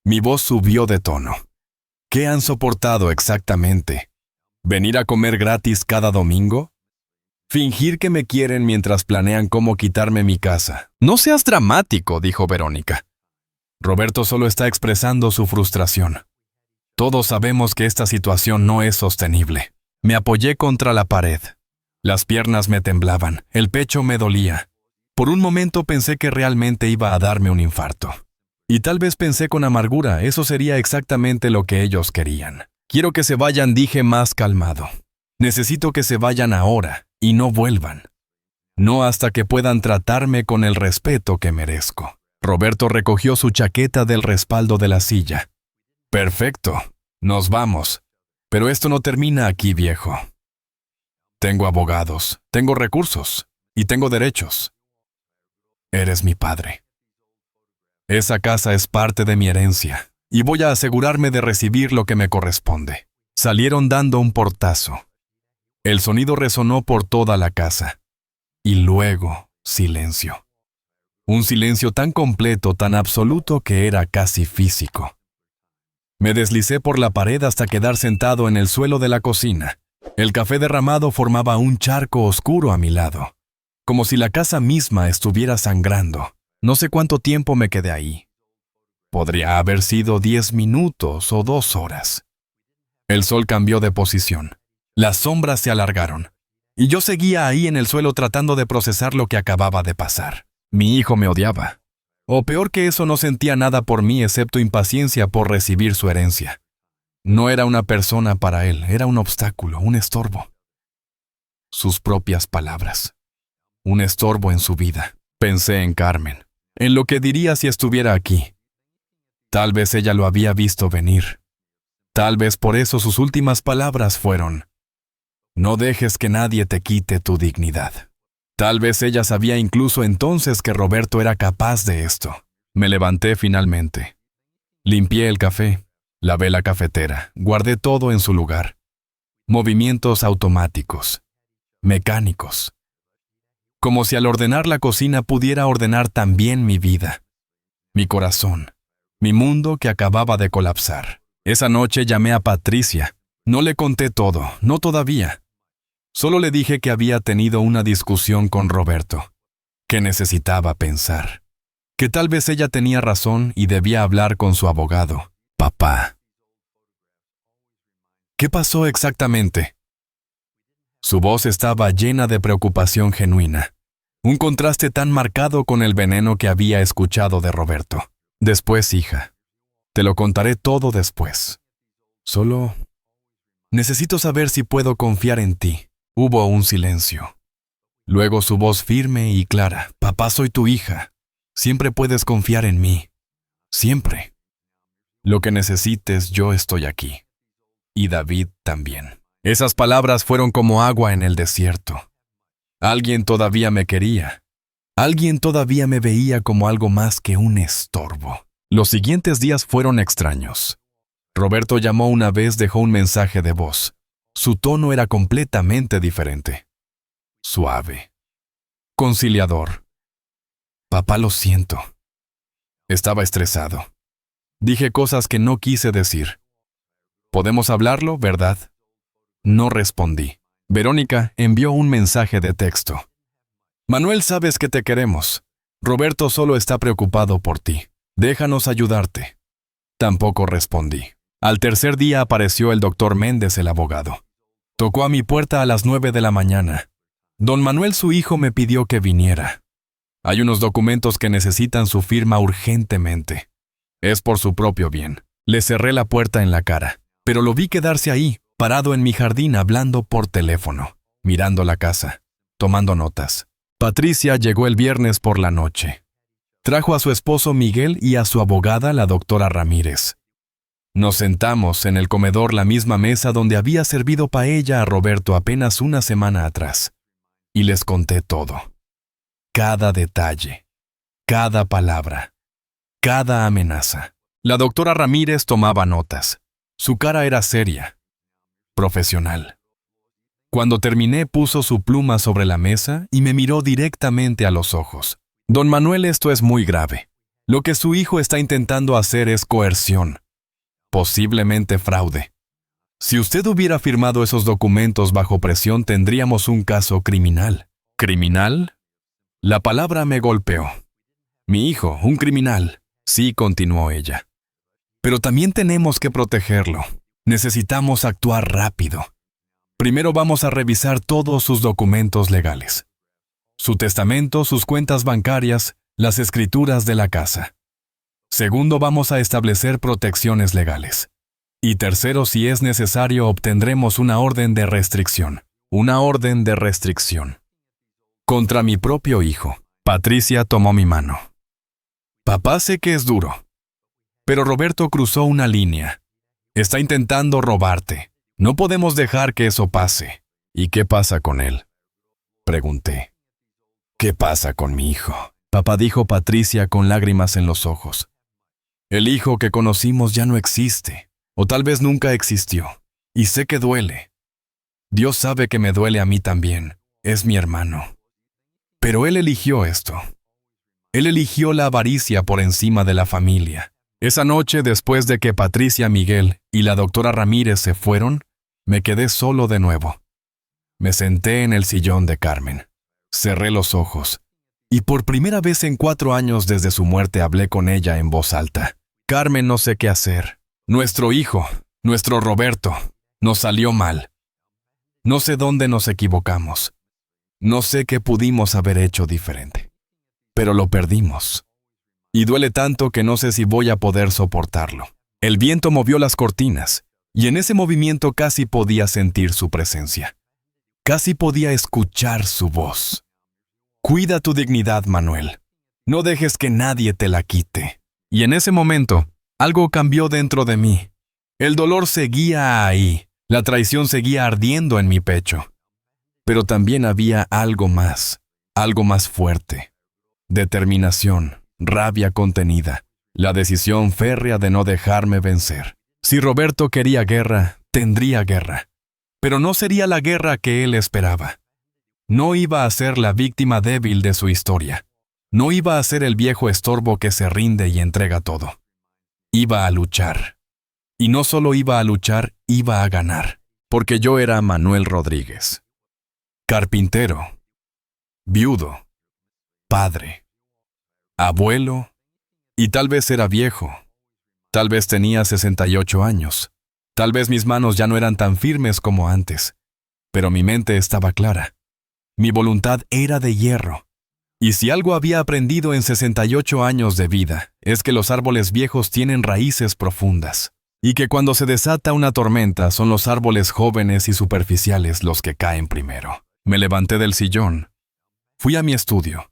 Mi voz subió de tono. ¿Qué han soportado exactamente? ¿Venir a comer gratis cada domingo? ¿Fingir que me quieren mientras planean cómo quitarme mi casa? No seas dramático, dijo Verónica. Roberto solo está expresando su frustración. Todos sabemos que esta situación no es sostenible. Me apoyé contra la pared. Las piernas me temblaban, el pecho me dolía. Por un momento pensé que realmente iba a darme un infarto. Y tal vez pensé con amargura, eso sería exactamente lo que ellos querían. Quiero que se vayan, dije más calmado. Necesito que se vayan ahora y no vuelvan. No hasta que puedan tratarme con el respeto que merezco. Roberto recogió su chaqueta del respaldo de la silla. Perfecto, nos vamos. Pero esto no termina aquí, viejo. Tengo abogados, tengo recursos y tengo derechos. Eres mi padre. Esa casa es parte de mi herencia y voy a asegurarme de recibir lo que me corresponde. Salieron dando un portazo. El sonido resonó por toda la casa. Y luego, silencio. Un silencio tan completo, tan absoluto que era casi físico. Me deslicé por la pared hasta quedar sentado en el suelo de la cocina. El café derramado formaba un charco oscuro a mi lado, como si la casa misma estuviera sangrando. No sé cuánto tiempo me quedé ahí. Podría haber sido 10 minutos o 2 horas. El sol cambió de posición. Las sombras se alargaron, y yo seguía ahí en el suelo tratando de procesar lo que acababa de pasar. Mi hijo me odiaba. O peor que eso, no sentía nada por mí excepto impaciencia por recibir su herencia. No era una persona para él, era un obstáculo, un estorbo. Sus propias palabras. Un estorbo en su vida. Pensé en Carmen, en lo que diría si estuviera aquí. Tal vez ella lo había visto venir. Tal vez por eso sus últimas palabras fueron: no dejes que nadie te quite tu dignidad. Tal vez ella sabía incluso entonces que Roberto era capaz de esto. Me levanté finalmente. Limpié el café, lavé la cafetera, guardé todo en su lugar. Movimientos automáticos, mecánicos. Como si al ordenar la cocina pudiera ordenar también mi vida, mi corazón, mi mundo que acababa de colapsar. Esa noche llamé a Patricia. No le conté todo, no todavía. Solo le dije que había tenido una discusión con Roberto, que necesitaba pensar, que tal vez ella tenía razón y debía hablar con su abogado, papá. ¿Qué pasó exactamente? Su voz estaba llena de preocupación genuina, un contraste tan marcado con el veneno que había escuchado de Roberto. Después, hija, te lo contaré todo después. Solo necesito saber si puedo confiar en ti. Hubo un silencio. Luego su voz firme y clara: papá, soy tu hija. Siempre puedes confiar en mí. Siempre. Lo que necesites, yo estoy aquí. Y David también. Esas palabras fueron como agua en el desierto. Alguien todavía me quería. Alguien todavía me veía como algo más que un estorbo. Los siguientes días fueron extraños. Roberto llamó una vez, dejó un mensaje de voz. Su tono era completamente diferente. Suave. Conciliador. Papá, lo siento. Estaba estresado. Dije cosas que no quise decir. ¿Podemos hablarlo, verdad? No respondí. Verónica envió un mensaje de texto. Manuel, sabes que te queremos. Roberto solo está preocupado por ti. Déjanos ayudarte. Tampoco respondí. Al tercer día apareció el doctor Méndez, el abogado. Tocó a mi puerta a las 9 de la mañana. Don Manuel, su hijo, me pidió que viniera. Hay unos documentos que necesitan su firma urgentemente. Es por su propio bien. Le cerré la puerta en la cara, pero lo vi quedarse ahí, parado en mi jardín, hablando por teléfono, mirando la casa, tomando notas. Patricia llegó el viernes por la noche. Trajo a su esposo Miguel y a su abogada, la doctora Ramírez. Nos sentamos en el comedor, la misma mesa donde había servido paella a Roberto apenas una semana atrás. Y les conté todo. Cada detalle, cada palabra, cada amenaza. La doctora Ramírez tomaba notas. Su cara era seria, profesional. Cuando terminé, puso su pluma sobre la mesa y me miró directamente a los ojos. Don Manuel, esto es muy grave. Lo que su hijo está intentando hacer es coerción. Posiblemente fraude. Si usted hubiera firmado esos documentos bajo presión, tendríamos un caso criminal. ¿Criminal? La palabra me golpeó. Mi hijo, un criminal. Sí, continuó ella. Pero también tenemos que protegerlo. Necesitamos actuar rápido. Primero vamos a revisar todos sus documentos legales. Su testamento, sus cuentas bancarias, las escrituras de la casa. Segundo, vamos a establecer protecciones legales. Y tercero, si es necesario, obtendremos una orden de restricción. Una orden de restricción. Contra mi propio hijo. Patricia tomó mi mano. Papá, sé que es duro. Pero Roberto cruzó una línea. Está intentando robarte. No podemos dejar que eso pase. ¿Y qué pasa con él? Pregunté. ¿Qué pasa con mi hijo? Papá, dijo Patricia con lágrimas en los ojos. El hijo que conocimos ya no existe, o tal vez nunca existió, y sé que duele. Dios sabe que me duele a mí también, es mi hermano. Pero él eligió esto. Él eligió la avaricia por encima de la familia. Esa noche, después de que Patricia, Miguel y la doctora Ramírez se fueron, me quedé solo de nuevo. Me senté en el sillón de Carmen. Cerré los ojos, y por primera vez en 4 años desde su muerte hablé con ella en voz alta. Carmen, no sé qué hacer. Nuestro hijo, nuestro Roberto, nos salió mal. No sé dónde nos equivocamos. No sé qué pudimos haber hecho diferente. Pero lo perdimos. Y duele tanto que no sé si voy a poder soportarlo. El viento movió las cortinas, y en ese movimiento casi podía sentir su presencia. Casi podía escuchar su voz. Cuida tu dignidad, Manuel. No dejes que nadie te la quite. Y en ese momento, algo cambió dentro de mí. El dolor seguía ahí. La traición seguía ardiendo en mi pecho. Pero también había algo más fuerte. Determinación, rabia contenida, la decisión férrea de no dejarme vencer. Si Roberto quería guerra, tendría guerra. Pero no sería la guerra que él esperaba. No iba a ser la víctima débil de su historia. No iba a ser el viejo estorbo que se rinde y entrega todo. Iba a luchar. Y no solo iba a luchar, iba a ganar. Porque yo era Manuel Rodríguez. Carpintero. Viudo. Padre. Abuelo. Y tal vez era viejo. Tal vez tenía 68 años. Tal vez mis manos ya no eran tan firmes como antes. Pero mi mente estaba clara. Mi voluntad era de hierro. Y si algo había aprendido en 68 años de vida, es que los árboles viejos tienen raíces profundas. Y que cuando se desata una tormenta son los árboles jóvenes y superficiales los que caen primero. Me levanté del sillón. Fui a mi estudio.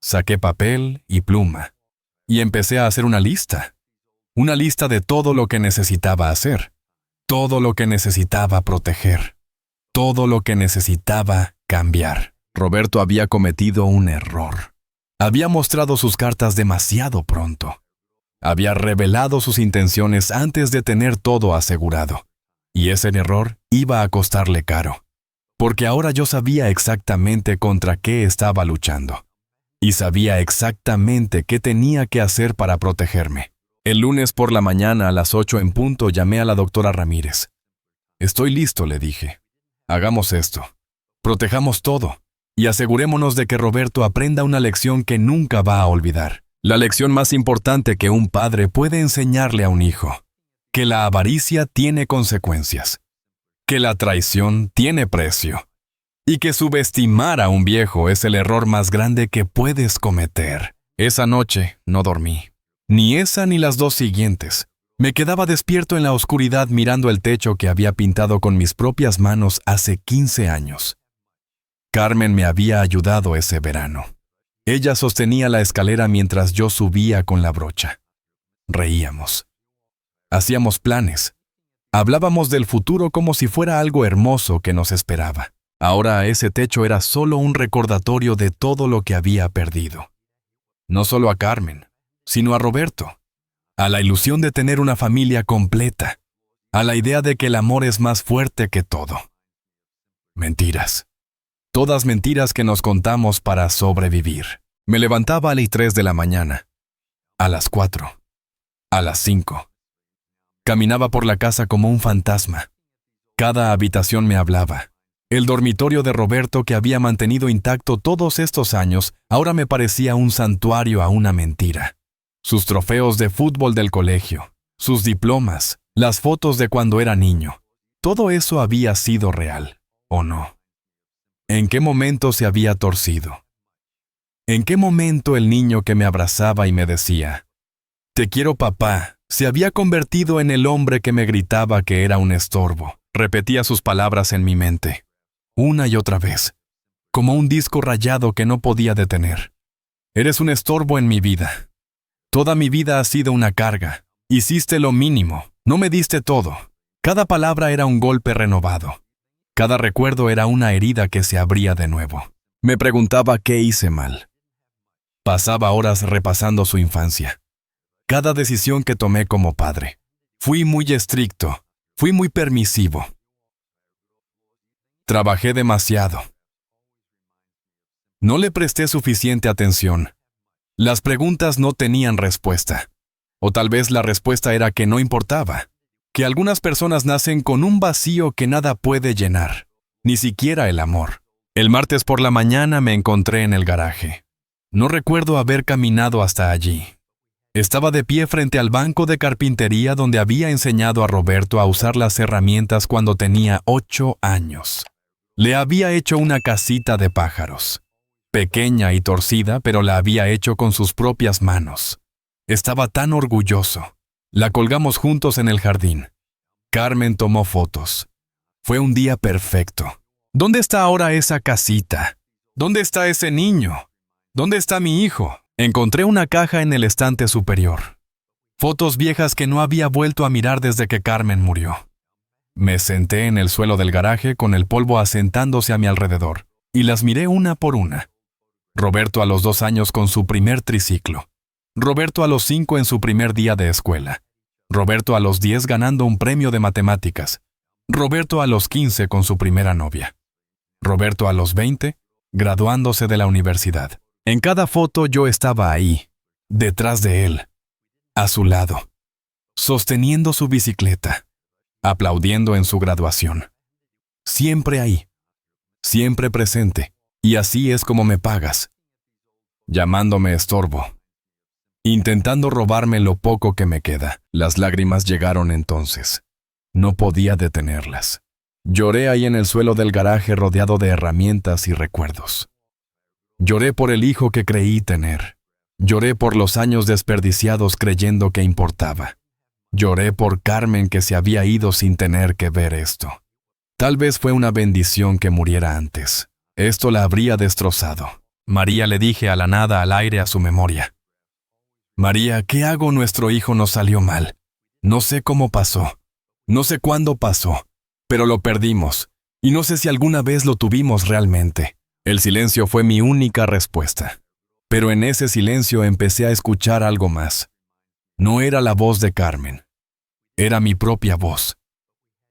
Saqué papel y pluma. Y empecé a hacer una lista. Una lista de todo lo que necesitaba hacer. Todo lo que necesitaba proteger. Todo lo que necesitaba cambiar. Roberto había cometido un error. Había mostrado sus cartas demasiado pronto. Había revelado sus intenciones antes de tener todo asegurado. Y ese error iba a costarle caro. Porque ahora yo sabía exactamente contra qué estaba luchando. Y sabía exactamente qué tenía que hacer para protegerme. El lunes por la mañana a las 8 en punto llamé a la doctora Ramírez. Estoy listo, le dije. Hagamos esto. Protejamos todo. Y asegurémonos de que Roberto aprenda una lección que nunca va a olvidar. La lección más importante que un padre puede enseñarle a un hijo. Que la avaricia tiene consecuencias. Que la traición tiene precio. Y que subestimar a un viejo es el error más grande que puedes cometer. Esa noche no dormí. Ni esa ni las dos siguientes. Me quedaba despierto en la oscuridad mirando el techo que había pintado con mis propias manos hace 15 años. Carmen me había ayudado ese verano. Ella sostenía la escalera mientras yo subía con la brocha. Reíamos. Hacíamos planes. Hablábamos del futuro como si fuera algo hermoso que nos esperaba. Ahora ese techo era solo un recordatorio de todo lo que había perdido. No solo a Carmen, sino a Roberto. A la ilusión de tener una familia completa. A la idea de que el amor es más fuerte que todo. Mentiras. Todas mentiras que nos contamos para sobrevivir. Me levantaba a las 3 de la mañana. A las 4. A las 5. Caminaba por la casa como un fantasma. Cada habitación me hablaba. El dormitorio de Roberto, que había mantenido intacto todos estos años, ahora me parecía un santuario a una mentira. Sus trofeos de fútbol del colegio, sus diplomas, las fotos de cuando era niño. Todo eso había sido real, ¿o no? ¿En qué momento se había torcido? ¿En qué momento el niño que me abrazaba y me decía, «Te quiero, papá», se había convertido en el hombre que me gritaba que era un estorbo? Repetía sus palabras en mi mente, una y otra vez, como un disco rayado que no podía detener. «Eres un estorbo en mi vida. Toda mi vida ha sido una carga. Hiciste lo mínimo, no me diste todo». Cada palabra era un golpe renovado. Cada recuerdo era una herida que se abría de nuevo. Me preguntaba qué hice mal. Pasaba horas repasando su infancia. Cada decisión que tomé como padre. Fui muy estricto, fui muy permisivo. Trabajé demasiado. No le presté suficiente atención. Las preguntas no tenían respuesta. O tal vez la respuesta era que no importaba. Que algunas personas nacen con un vacío que nada puede llenar, ni siquiera el amor. El martes por la mañana me encontré en el garaje. No recuerdo haber caminado hasta allí. Estaba de pie frente al banco de carpintería donde había enseñado a Roberto a usar las herramientas cuando tenía 8 años. Le había hecho una casita de pájaros. Pequeña y torcida, pero la había hecho con sus propias manos. Estaba tan orgulloso. La colgamos juntos en el jardín. Carmen tomó fotos. Fue un día perfecto. ¿Dónde está ahora esa casita? ¿Dónde está ese niño? ¿Dónde está mi hijo? Encontré una caja en el estante superior. Fotos viejas que no había vuelto a mirar desde que Carmen murió. Me senté en el suelo del garaje con el polvo asentándose a mi alrededor y las miré una por una. Roberto a los 2 años con su primer triciclo. Roberto a los 5 en su primer día de escuela. Roberto a los 10 ganando un premio de matemáticas. Roberto a los 15 con su primera novia. Roberto a los 20 graduándose de la universidad. En cada foto yo estaba ahí, detrás de él, a su lado, sosteniendo su bicicleta, aplaudiendo en su graduación. Siempre ahí, siempre presente, y así es como me pagas. Llamándome estorbo, intentando robarme lo poco que me queda. Las lágrimas llegaron entonces. No podía detenerlas. Lloré ahí en el suelo del garaje rodeado de herramientas y recuerdos. Lloré por el hijo que creí tener. Lloré por los años desperdiciados creyendo que importaba. Lloré por Carmen que se había ido sin tener que ver esto. Tal vez fue una bendición que muriera antes. Esto la habría destrozado. María, le dije a la nada al aire a su memoria. María, ¿qué hago? Nuestro hijo nos salió mal. No sé cómo pasó. No sé cuándo pasó. Pero lo perdimos. Y no sé si alguna vez lo tuvimos realmente. El silencio fue mi única respuesta. Pero en ese silencio empecé a escuchar algo más. No era la voz de Carmen. Era mi propia voz.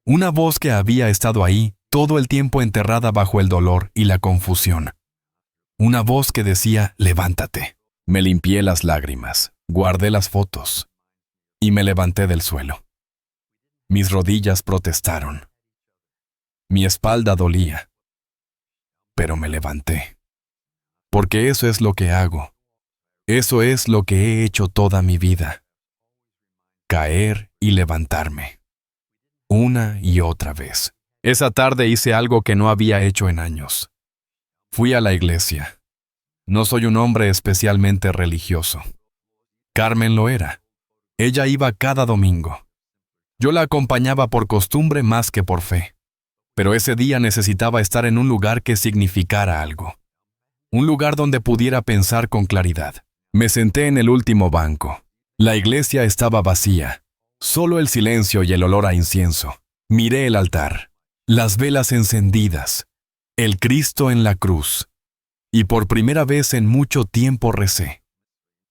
Una voz que había estado ahí todo el tiempo enterrada bajo el dolor y la confusión. Una voz que decía, levántate. Me limpié las lágrimas, guardé las fotos y me levanté del suelo. Mis rodillas protestaron. Mi espalda dolía. Pero me levanté. Porque eso es lo que hago. Eso es lo que he hecho toda mi vida. Caer y levantarme. Una y otra vez. Esa tarde hice algo que no había hecho en años. Fui a la iglesia. No soy un hombre especialmente religioso. Carmen lo era. Ella iba cada domingo. Yo la acompañaba por costumbre más que por fe. Pero ese día necesitaba estar en un lugar que significara algo. Un lugar donde pudiera pensar con claridad. Me senté en el último banco. La iglesia estaba vacía. Solo el silencio y el olor a incienso. Miré el altar. Las velas encendidas. El Cristo en la cruz. Y por primera vez en mucho tiempo recé.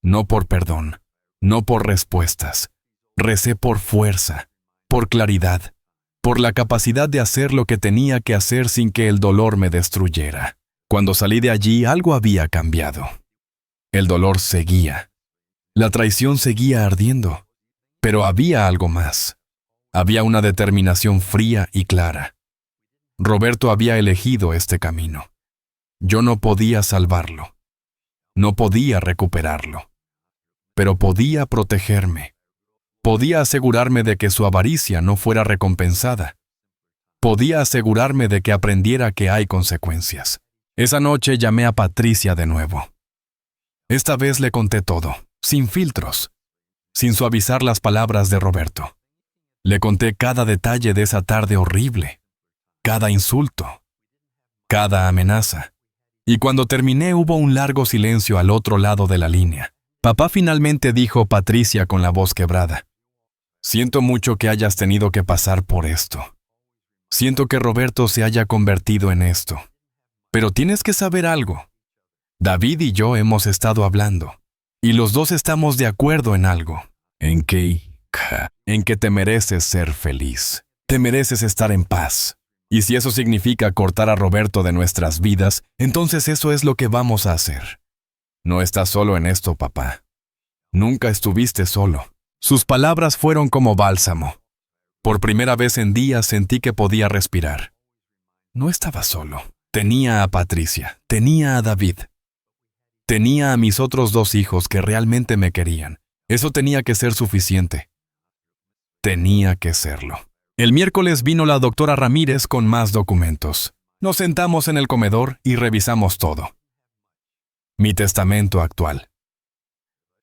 No por perdón. No por respuestas. Recé por fuerza. Por claridad. Por la capacidad de hacer lo que tenía que hacer sin que el dolor me destruyera. Cuando salí de allí, algo había cambiado. El dolor seguía. La traición seguía ardiendo. Pero había algo más. Había una determinación fría y clara. Roberto había elegido este camino. Yo no podía salvarlo. No podía recuperarlo. Pero podía protegerme. Podía asegurarme de que su avaricia no fuera recompensada. Podía asegurarme de que aprendiera que hay consecuencias. Esa noche llamé a Patricia de nuevo. Esta vez le conté todo, sin filtros, sin suavizar las palabras de Roberto. Le conté cada detalle de esa tarde horrible, cada insulto, cada amenaza. Y cuando terminé hubo un largo silencio al otro lado de la línea. Papá finalmente dijo Patricia con la voz quebrada. Siento mucho que hayas tenido que pasar por esto. Siento que Roberto se haya convertido en esto. Pero tienes que saber algo. David y yo hemos estado hablando. Y los dos estamos de acuerdo en algo. ¿En qué? En que te mereces ser feliz. Te mereces estar en paz. Y si eso significa cortar a Roberto de nuestras vidas, entonces eso es lo que vamos a hacer. No estás solo en esto, papá. Nunca estuviste solo. Sus palabras fueron como bálsamo. Por primera vez en días sentí que podía respirar. No estaba solo. Tenía a Patricia, tenía a David. Tenía a mis otros 2 hijos que realmente me querían. Eso tenía que ser suficiente. Tenía que serlo. El miércoles vino la doctora Ramírez con más documentos. Nos sentamos en el comedor y revisamos todo. Mi testamento actual.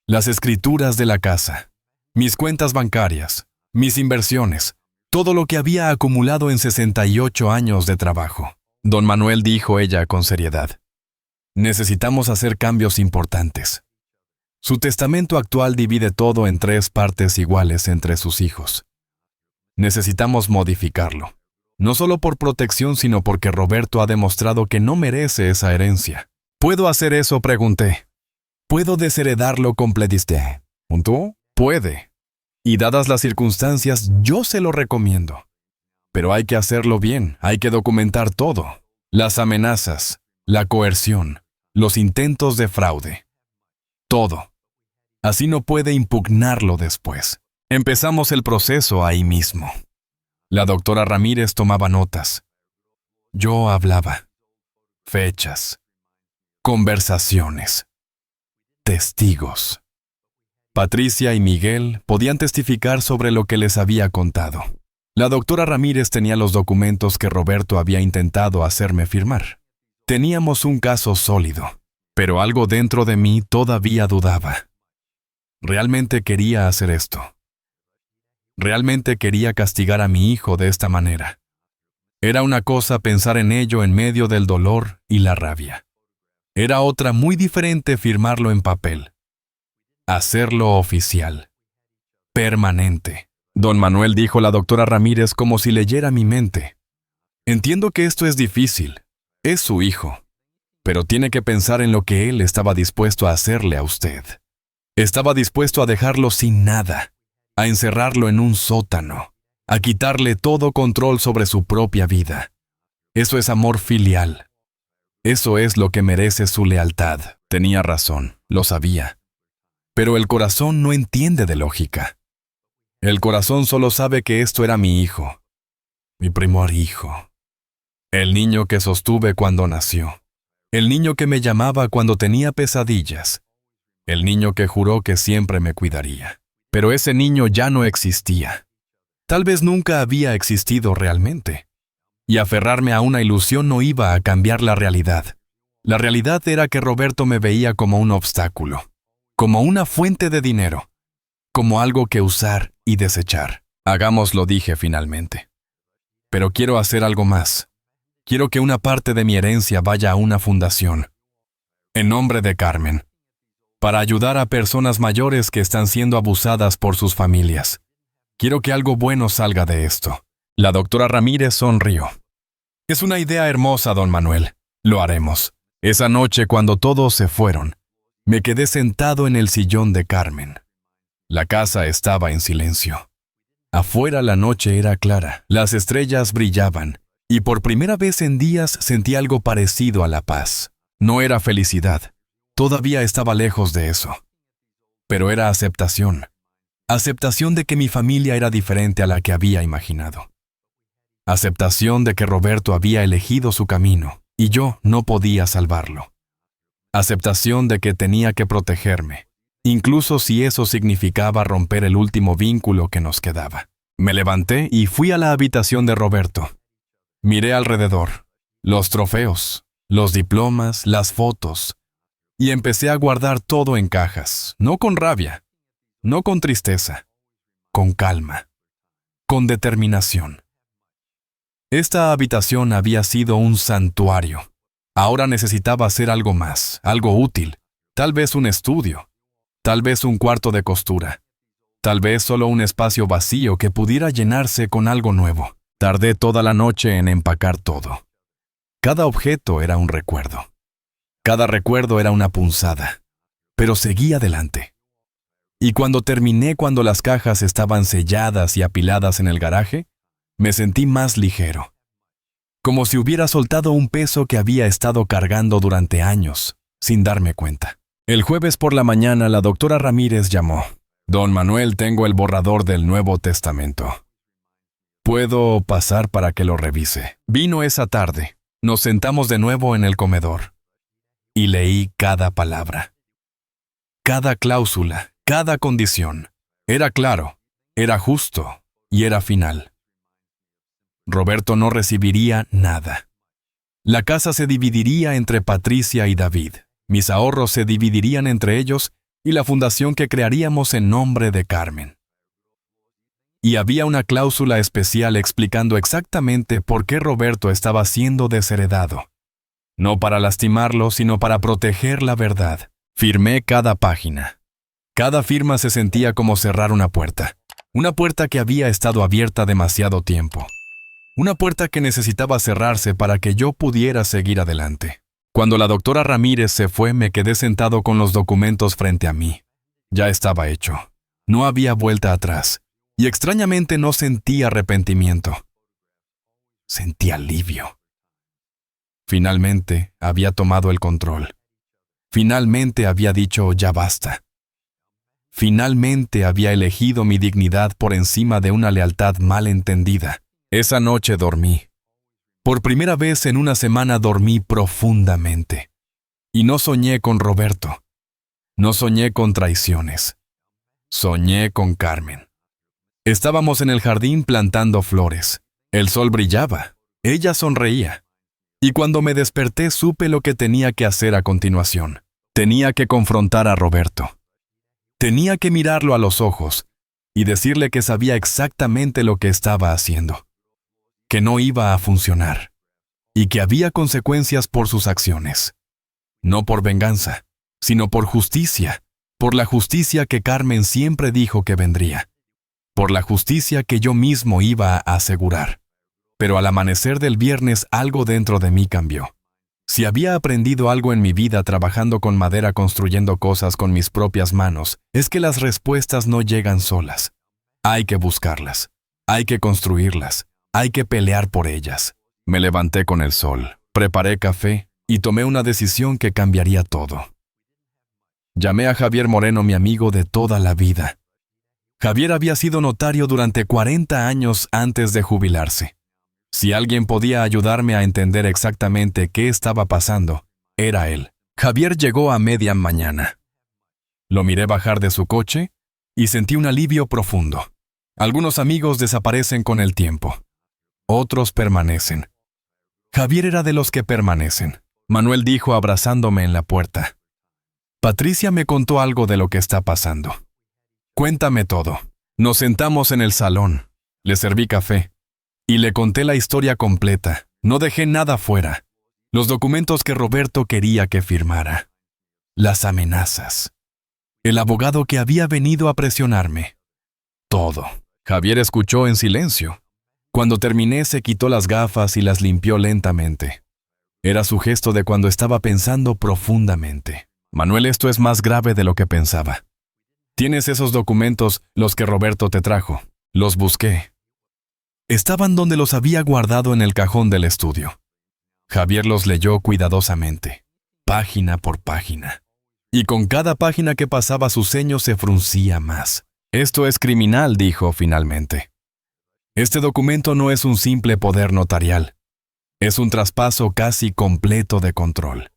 Las escrituras de la casa. Mis cuentas bancarias. Mis inversiones. Todo lo que había acumulado en 68 años de trabajo. Don Manuel, dijo ella con seriedad. Necesitamos hacer cambios importantes. Su testamento actual divide todo en 3 partes iguales entre sus hijos. Necesitamos modificarlo. No solo por protección, sino porque Roberto ha demostrado que no merece esa herencia. ¿Puedo hacer eso?, pregunté. ¿Puedo desheredarlo completamente? ¿Punto? Puede. Y dadas las circunstancias, yo se lo recomiendo. Pero hay que hacerlo bien, hay que documentar todo. Las amenazas, la coerción, los intentos de fraude. Todo. Así no puede impugnarlo después. Empezamos el proceso ahí mismo. La doctora Ramírez tomaba notas. Yo hablaba. Fechas. Conversaciones. Testigos. Patricia y Miguel podían testificar sobre lo que les había contado. La doctora Ramírez tenía los documentos que Roberto había intentado hacerme firmar. Teníamos un caso sólido, pero algo dentro de mí todavía dudaba. Realmente quería hacer esto. Realmente quería castigar a mi hijo de esta manera. Era una cosa pensar en ello en medio del dolor y la rabia. Era otra muy diferente firmarlo en papel. Hacerlo oficial. Permanente. Don Manuel, dijo la doctora Ramírez como si leyera mi mente. Entiendo que esto es difícil. Es su hijo. Pero tiene que pensar en lo que él estaba dispuesto a hacerle a usted. Estaba dispuesto a dejarlo sin nada, a encerrarlo en un sótano, a quitarle todo control sobre su propia vida. Eso es amor filial. Eso es lo que merece su lealtad. Tenía razón, lo sabía. Pero el corazón no entiende de lógica. El corazón solo sabe que esto era mi hijo, mi primer hijo. El niño que sostuve cuando nació. El niño que me llamaba cuando tenía pesadillas. El niño que juró que siempre me cuidaría. Pero ese niño ya no existía. Tal vez nunca había existido realmente. Y aferrarme a una ilusión no iba a cambiar la realidad. La realidad era que Roberto me veía como un obstáculo, como una fuente de dinero, como algo que usar y desechar. Hagámoslo, dije finalmente. Pero quiero hacer algo más. Quiero que una parte de mi herencia vaya a una fundación, en nombre de Carmen, para ayudar a personas mayores que están siendo abusadas por sus familias. Quiero que algo bueno salga de esto. La doctora Ramírez sonrió. Es una idea hermosa, don Manuel. Lo haremos. Esa noche, cuando todos se fueron, me quedé sentado en el sillón de Carmen. La casa estaba en silencio. Afuera la noche era clara, las estrellas brillaban, y por primera vez en días sentí algo parecido a la paz. No era felicidad, todavía estaba lejos de eso. Pero era aceptación. Aceptación de que mi familia era diferente a la que había imaginado. Aceptación de que Roberto había elegido su camino, y yo no podía salvarlo. Aceptación de que tenía que protegerme, incluso si eso significaba romper el último vínculo que nos quedaba. Me levanté y fui a la habitación de Roberto. Miré alrededor, los trofeos, los diplomas, las fotos, y empecé a guardar todo en cajas, no con rabia, no con tristeza, con calma, con determinación. Esta habitación había sido un santuario. Ahora necesitaba hacer algo más, algo útil, tal vez un estudio, tal vez un cuarto de costura, tal vez solo un espacio vacío que pudiera llenarse con algo nuevo. Tardé toda la noche en empacar todo. Cada objeto era un recuerdo. Cada recuerdo era una punzada. Pero seguí adelante. Y cuando terminé, cuando las cajas estaban selladas y apiladas en el garaje, me sentí más ligero. Como si hubiera soltado un peso que había estado cargando durante años, sin darme cuenta. El jueves por la mañana la doctora Ramírez llamó. Don Manuel, tengo el borrador del Nuevo Testamento. ¿Puedo pasar para que lo revise? Vino esa tarde. Nos sentamos de nuevo en el comedor. Y leí cada palabra. Cada cláusula, cada condición. Era claro, era justo y era final. Roberto no recibiría nada. La casa se dividiría entre Patricia y David. Mis ahorros se dividirían entre ellos y la fundación que crearíamos en nombre de Carmen. Y había una cláusula especial explicando exactamente por qué Roberto estaba siendo desheredado. No para lastimarlo, sino para proteger la verdad. Firmé cada página. Cada firma se sentía como cerrar una puerta. Una puerta que había estado abierta demasiado tiempo. Una puerta que necesitaba cerrarse para que yo pudiera seguir adelante. Cuando la doctora Ramírez se fue, me quedé sentado con los documentos frente a mí. Ya estaba hecho. No había vuelta atrás. Y extrañamente no sentí arrepentimiento. Sentí alivio. Finalmente había tomado el control. Finalmente había dicho ya basta. Finalmente había elegido mi dignidad por encima de una lealtad mal entendida. Esa noche dormí. Por primera vez en una semana dormí profundamente. Y no soñé con Roberto. No soñé con traiciones. Soñé con Carmen. Estábamos en el jardín plantando flores. El sol brillaba. Ella sonreía. Y cuando me desperté supe lo que tenía que hacer a continuación. Tenía que confrontar a Roberto. Tenía que mirarlo a los ojos y decirle que sabía exactamente lo que estaba haciendo. Que no iba a funcionar. Y que había consecuencias por sus acciones. No por venganza, sino por justicia. Por la justicia que Carmen siempre dijo que vendría. Por la justicia que yo mismo iba a asegurar. Pero al amanecer del viernes algo dentro de mí cambió. Si había aprendido algo en mi vida trabajando con madera construyendo cosas con mis propias manos, es que las respuestas no llegan solas. Hay que buscarlas. Hay que construirlas. Hay que pelear por ellas. Me levanté con el sol, preparé café y tomé una decisión que cambiaría todo. Llamé a Javier Moreno, mi amigo de toda la vida. Javier había sido notario durante 40 años antes de jubilarse. Si alguien podía ayudarme a entender exactamente qué estaba pasando, era él. Javier llegó a media mañana. Lo miré bajar de su coche y sentí un alivio profundo. Algunos amigos desaparecen con el tiempo. Otros permanecen. Javier era de los que permanecen. Manuel dijo abrazándome en la puerta. Patricia me contó algo de lo que está pasando. Cuéntame todo. Nos sentamos en el salón. Le serví café. Y le conté la historia completa. No dejé nada fuera. Los documentos que Roberto quería que firmara. Las amenazas. El abogado que había venido a presionarme. Todo. Javier escuchó en silencio. Cuando terminé se quitó las gafas y las limpió lentamente. Era su gesto de cuando estaba pensando profundamente. Manuel, esto es más grave de lo que pensaba. Tienes esos documentos, los que Roberto te trajo. Los busqué. Estaban donde los había guardado en el cajón del estudio. Javier los leyó cuidadosamente, página por página. Y con cada página que pasaba su ceño se fruncía más. Esto es criminal, dijo finalmente. Este documento no es un simple poder notarial. Es un traspaso casi completo de control.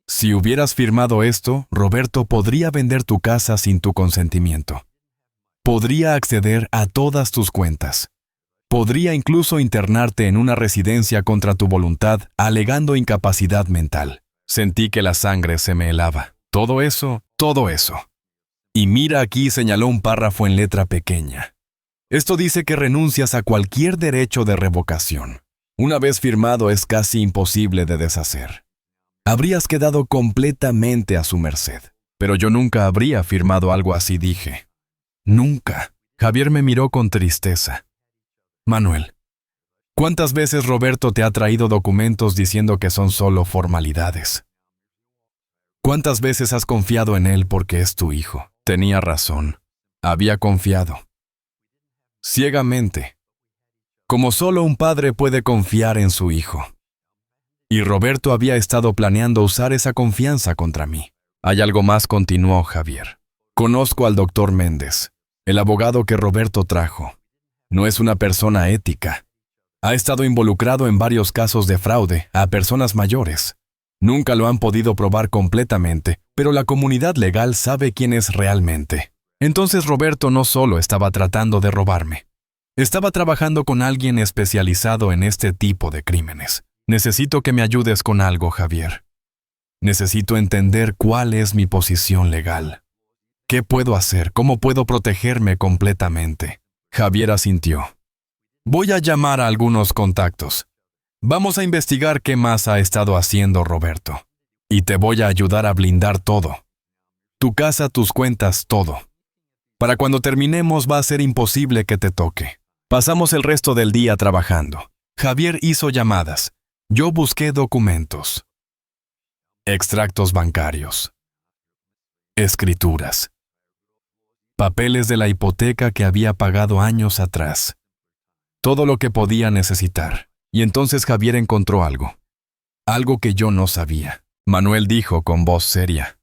Si hubieras firmado esto, Roberto podría vender tu casa sin tu consentimiento. Podría acceder a todas tus cuentas. Podría incluso internarte en una residencia contra tu voluntad, alegando incapacidad mental. Sentí que la sangre se me helaba. Todo eso. Y mira, aquí señaló un párrafo en letra pequeña. Esto dice que renuncias a cualquier derecho de revocación. Una vez firmado es casi imposible de deshacer. Habrías quedado completamente a su merced. Pero yo nunca habría firmado algo así, dije. Nunca. Javier me miró con tristeza. Manuel, ¿cuántas veces Roberto te ha traído documentos diciendo que son solo formalidades? ¿Cuántas veces has confiado en él porque es tu hijo? Tenía razón. Había confiado. Ciegamente. Como solo un padre puede confiar en su hijo. Y Roberto había estado planeando usar esa confianza contra mí. Hay algo más, continuó Javier. Conozco al doctor Méndez, el abogado que Roberto trajo. No es una persona ética. Ha estado involucrado en varios casos de fraude a personas mayores. Nunca lo han podido probar completamente, pero la comunidad legal sabe quién es realmente. Entonces Roberto no solo estaba tratando de robarme. Estaba trabajando con alguien especializado en este tipo de crímenes. Necesito que me ayudes con algo, Javier. Necesito entender cuál es mi posición legal. ¿Qué puedo hacer? ¿Cómo puedo protegerme completamente? Javier asintió. Voy a llamar a algunos contactos. Vamos a investigar qué más ha estado haciendo Roberto. Y te voy a ayudar a blindar todo. Tu casa, tus cuentas, todo. Para cuando terminemos va a ser imposible que te toque. Pasamos el resto del día trabajando. Javier hizo llamadas. Yo busqué documentos. Extractos bancarios. Escrituras. Papeles de la hipoteca que había pagado años atrás. Todo lo que podía necesitar. Y entonces Javier encontró algo. Algo que yo no sabía. Manuel dijo con voz seria.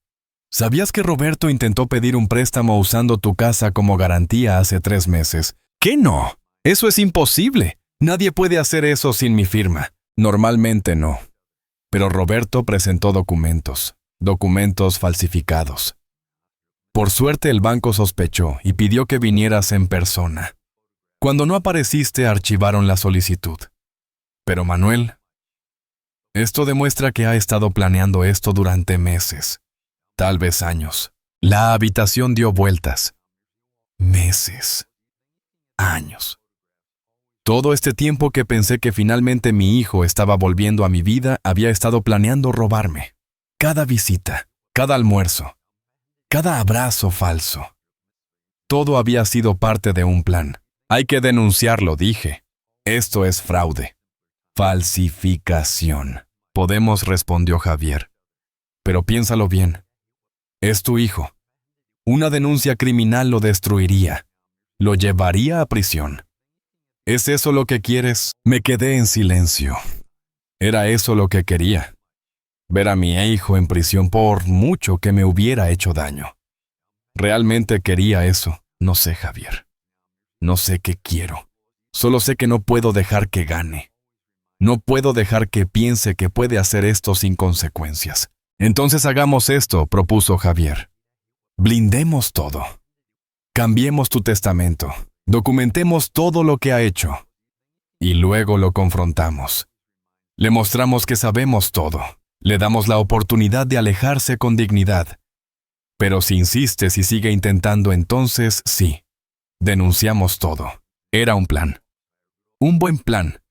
¿Sabías que Roberto intentó pedir un préstamo usando tu casa como garantía hace 3 meses? ¿Qué no? Eso es imposible. Nadie puede hacer eso sin mi firma. Normalmente no. Pero Roberto presentó documentos falsificados. Por suerte el banco sospechó y pidió que vinieras en persona. Cuando no apareciste, archivaron la solicitud. Pero Manuel, esto demuestra que ha estado planeando esto durante meses, tal vez años. La habitación dio vueltas. Meses. Años. Todo este tiempo que pensé que finalmente mi hijo estaba volviendo a mi vida, había estado planeando robarme. Cada visita, cada almuerzo, cada abrazo falso. Todo había sido parte de un plan. Hay que denunciarlo, dije. Esto es fraude. Falsificación. Podemos, respondió Javier. Pero piénsalo bien. Es tu hijo. Una denuncia criminal lo destruiría. Lo llevaría a prisión. ¿Es eso lo que quieres? Me quedé en silencio. Era eso lo que quería. Ver a mi hijo en prisión por mucho que me hubiera hecho daño. Realmente quería eso. No sé, Javier. No sé qué quiero. Solo sé que no puedo dejar que gane. No puedo dejar que piense que puede hacer esto sin consecuencias. Entonces hagamos esto, propuso Javier. Blindemos todo. Cambiemos tu testamento. Documentemos todo lo que ha hecho. Y luego lo confrontamos. Le mostramos que sabemos todo. Le damos la oportunidad de alejarse con dignidad. Pero si insistes y sigue intentando, entonces sí. Denunciamos todo. Era un plan. Un buen plan.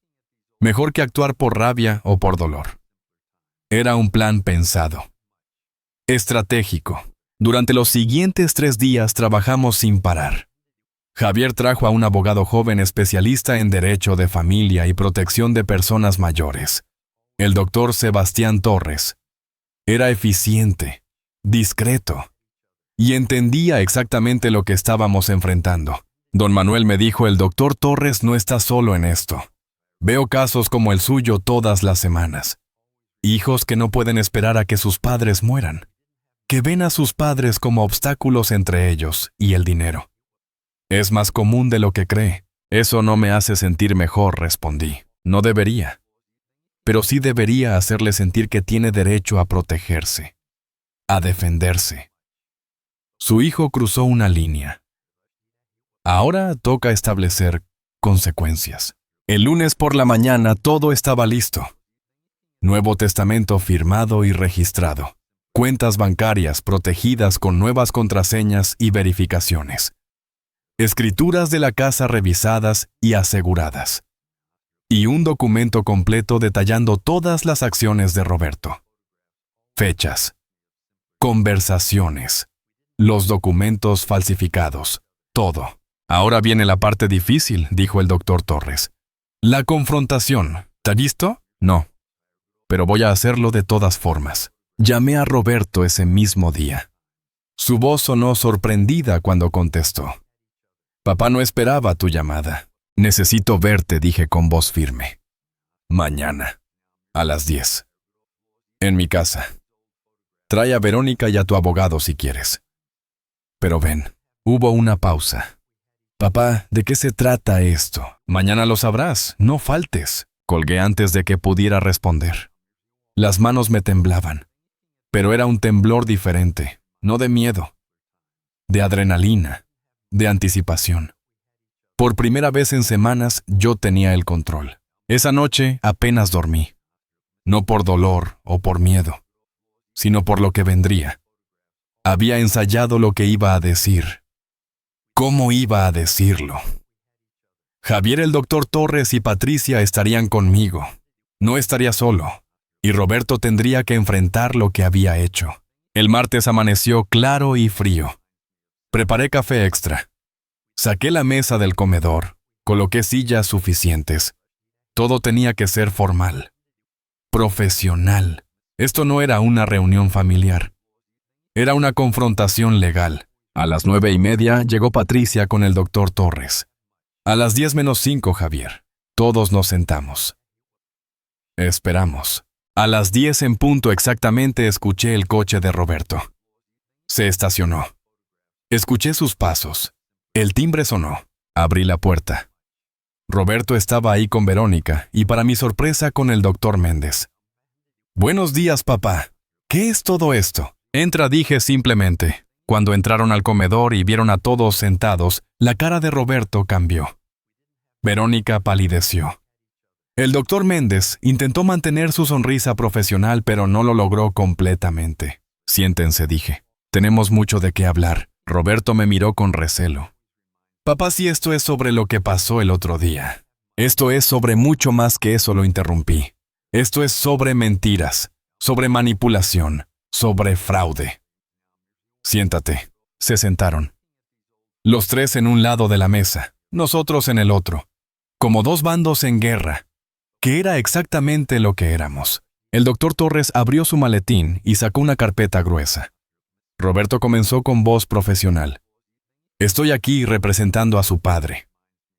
Mejor que actuar por rabia o por dolor. Era un plan pensado. Estratégico. Durante los siguientes 3 días trabajamos sin parar. Javier trajo a un abogado joven especialista en Derecho de Familia y Protección de Personas Mayores, el doctor Sebastián Torres. Era eficiente, discreto, y entendía exactamente lo que estábamos enfrentando. Don Manuel me dijo, el doctor Torres no está solo en esto. Veo casos como el suyo todas las semanas. Hijos que no pueden esperar a que sus padres mueran, que ven a sus padres como obstáculos entre ellos y el dinero. Es más común de lo que cree. Eso no me hace sentir mejor, respondí. No debería. Pero sí debería hacerle sentir que tiene derecho a protegerse, a defenderse. Su hijo cruzó una línea. Ahora toca establecer consecuencias. El lunes por la mañana todo estaba listo. Nuevo testamento firmado y registrado. Cuentas bancarias protegidas con nuevas contraseñas y verificaciones. Escrituras de la casa revisadas y aseguradas. Y un documento completo detallando todas las acciones de Roberto. Fechas. Conversaciones. Los documentos falsificados. Todo. Ahora viene la parte difícil, dijo el doctor Torres. La confrontación. ¿Está listo? No. Pero voy a hacerlo de todas formas. Llamé a Roberto ese mismo día. Su voz sonó sorprendida cuando contestó. Papá no esperaba tu llamada. Necesito verte, dije con voz firme. Mañana, a las 10. En mi casa. Trae a Verónica y a tu abogado si quieres. Pero ven, hubo una pausa. Papá, ¿de qué se trata esto? Mañana lo sabrás, no faltes. Colgué antes de que pudiera responder. Las manos me temblaban. Pero era un temblor diferente, no de miedo. De adrenalina. De anticipación. Por primera vez en semanas yo tenía el control. Esa noche apenas dormí. no por dolor o por miedo, sino por lo que vendría. Había ensayado lo que iba a decir. ¿Cómo iba a decirlo? Javier, el doctor Torres y Patricia estarían conmigo. No estaría solo, y Roberto tendría que enfrentar lo que había hecho. El martes amaneció claro y frío. Preparé café extra. Saqué la mesa del comedor, coloqué sillas suficientes. Todo tenía que ser formal, profesional. Esto no era una reunión familiar. Era una confrontación legal. A las 9:30 llegó Patricia con el doctor Torres. A las 10:05, Javier. Todos nos sentamos. Esperamos. A las 10 en punto exactamente escuché el coche de Roberto. Se estacionó. Escuché sus pasos. El timbre sonó. Abrí la puerta. Roberto estaba ahí con Verónica y, para mi sorpresa, con el doctor Méndez. «Buenos días, papá. ¿Qué es todo esto?» «Entra», dije simplemente. Cuando entraron al comedor y vieron a todos sentados, la cara de Roberto cambió. Verónica palideció. El doctor Méndez intentó mantener su sonrisa profesional, pero no lo logró completamente. «Siéntense», dije. «Tenemos mucho de qué hablar». Roberto me miró con recelo. «Papá, si esto es sobre lo que pasó el otro día. Esto es sobre mucho más que eso», lo interrumpí. «Esto es sobre mentiras, sobre manipulación, sobre fraude». «Siéntate». Se sentaron. Los tres en un lado de la mesa, nosotros en el otro, como dos bandos en guerra, que era exactamente lo que éramos. El doctor Torres abrió su maletín y sacó una carpeta gruesa. Roberto comenzó con voz profesional. «Estoy aquí representando a su padre.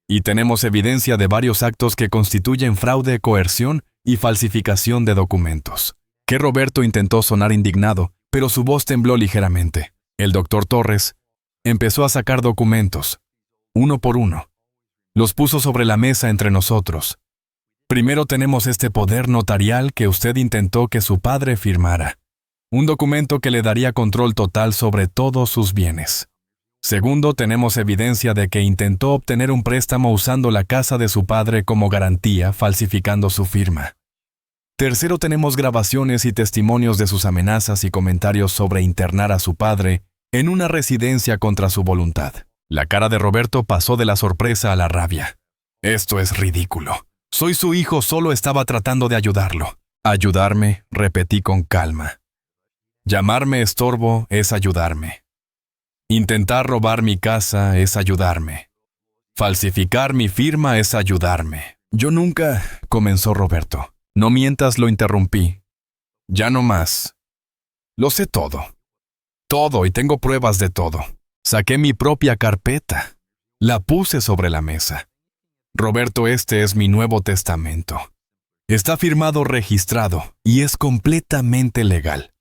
Y tenemos evidencia de varios actos que constituyen fraude, coerción y falsificación de documentos». Que Roberto intentó sonar indignado, pero su voz tembló ligeramente. El doctor Torres empezó a sacar documentos, uno por uno. Los puso sobre la mesa entre nosotros. «Primero tenemos este poder notarial que usted intentó que su padre firmara. Un documento que le daría control total sobre todos sus bienes. Segundo, tenemos evidencia de que intentó obtener un préstamo usando la casa de su padre como garantía, falsificando su firma. Tercero, tenemos grabaciones y testimonios de sus amenazas y comentarios sobre internar a su padre en una residencia contra su voluntad». La cara de Roberto pasó de la sorpresa a la rabia. «Esto es ridículo. Soy su hijo, solo estaba tratando de ayudarlo». «Ayudarme», repetí con calma. «Llamarme estorbo es ayudarme. Intentar robar mi casa es ayudarme. Falsificar mi firma es ayudarme». «Yo nunca», comenzó Roberto. «No mientas», lo interrumpí. «Ya no más. Lo sé todo. Todo, y tengo pruebas de todo. Saqué mi propia carpeta. La puse sobre la mesa. Roberto, este es mi Nuevo Testamento. Está firmado, registrado, y es completamente legal.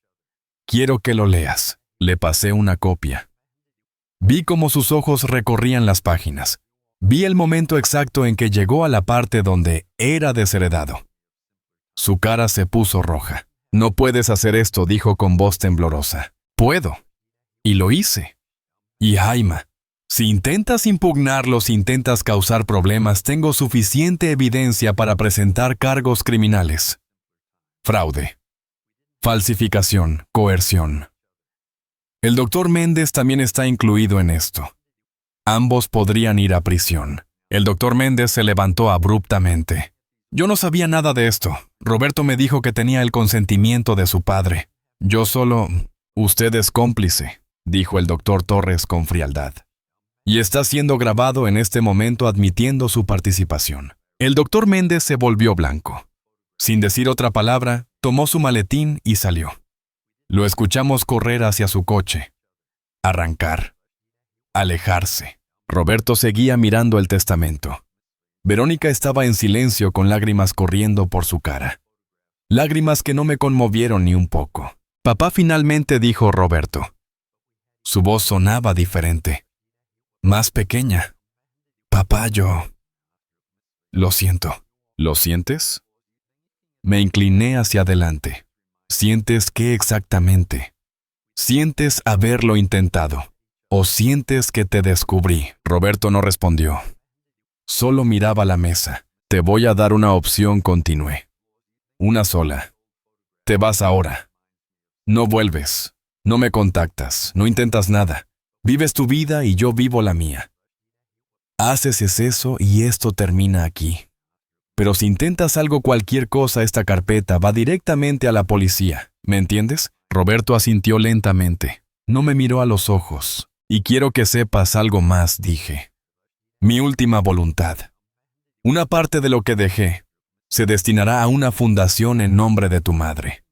Quiero que lo leas». Le pasé una copia. Vi cómo sus ojos recorrían las páginas. Vi el momento exacto en que llegó a la parte donde era desheredado. Su cara se puso roja. «No puedes hacer esto», dijo con voz temblorosa. «Puedo». Y lo hice. «Y Jaime, si intentas impugnarlo, si intentas causar problemas, tengo suficiente evidencia para presentar cargos criminales. Fraude, falsificación, coerción. El doctor Méndez también está incluido en esto. Ambos podrían ir a prisión». El doctor Méndez se levantó abruptamente. «Yo no sabía nada de esto. Roberto me dijo que tenía el consentimiento de su padre. Yo solo...» «Usted es cómplice», dijo el doctor Torres con frialdad. «Y está siendo grabado en este momento admitiendo su participación». El doctor Méndez se volvió blanco. Sin decir otra palabra, tomó su maletín y salió. Lo escuchamos correr hacia su coche. Arrancar. Alejarse. Roberto seguía mirando el testamento. Verónica estaba en silencio con lágrimas corriendo por su cara. Lágrimas que no me conmovieron ni un poco. «Papá», finalmente dijo Roberto. Su voz sonaba diferente. Más pequeña. «Papá, yo...». «Lo siento». «¿Lo sientes?» Me incliné hacia adelante. «¿Sientes qué exactamente? ¿Sientes haberlo intentado? ¿O sientes que te descubrí?» Roberto no respondió. Solo miraba la mesa. «Te voy a dar una opción», continué. «Una sola. Te vas ahora. No vuelves. No me contactas. No intentas nada. Vives tu vida y yo vivo la mía. Haces eso y esto termina aquí. Pero si intentas algo, cualquier cosa, esta carpeta va directamente a la policía. ¿Me entiendes? Roberto asintió lentamente. No me miró a los ojos. Y quiero que sepas algo más, dije. Mi última voluntad. Una parte de lo que dejé se destinará a una fundación en nombre de tu madre.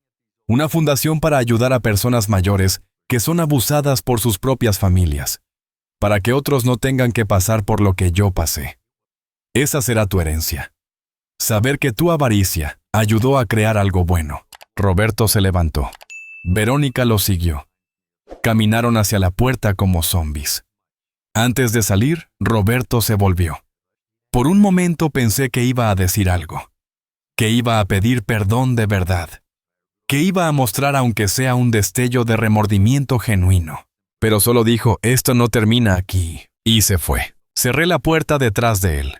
Una fundación para ayudar a personas mayores que son abusadas por sus propias familias, para que otros no tengan que pasar por lo que yo pasé. Esa será tu herencia. Saber que tu avaricia ayudó a crear algo bueno. Roberto se levantó. Verónica lo siguió. Caminaron hacia la puerta como zombies. Antes de salir, Roberto se volvió. Por un momento pensé que iba a decir algo, que iba a pedir perdón de verdad, que iba a mostrar aunque sea un destello de remordimiento genuino. Pero solo dijo, esto no termina aquí, y se fue. Cerré la puerta detrás de él.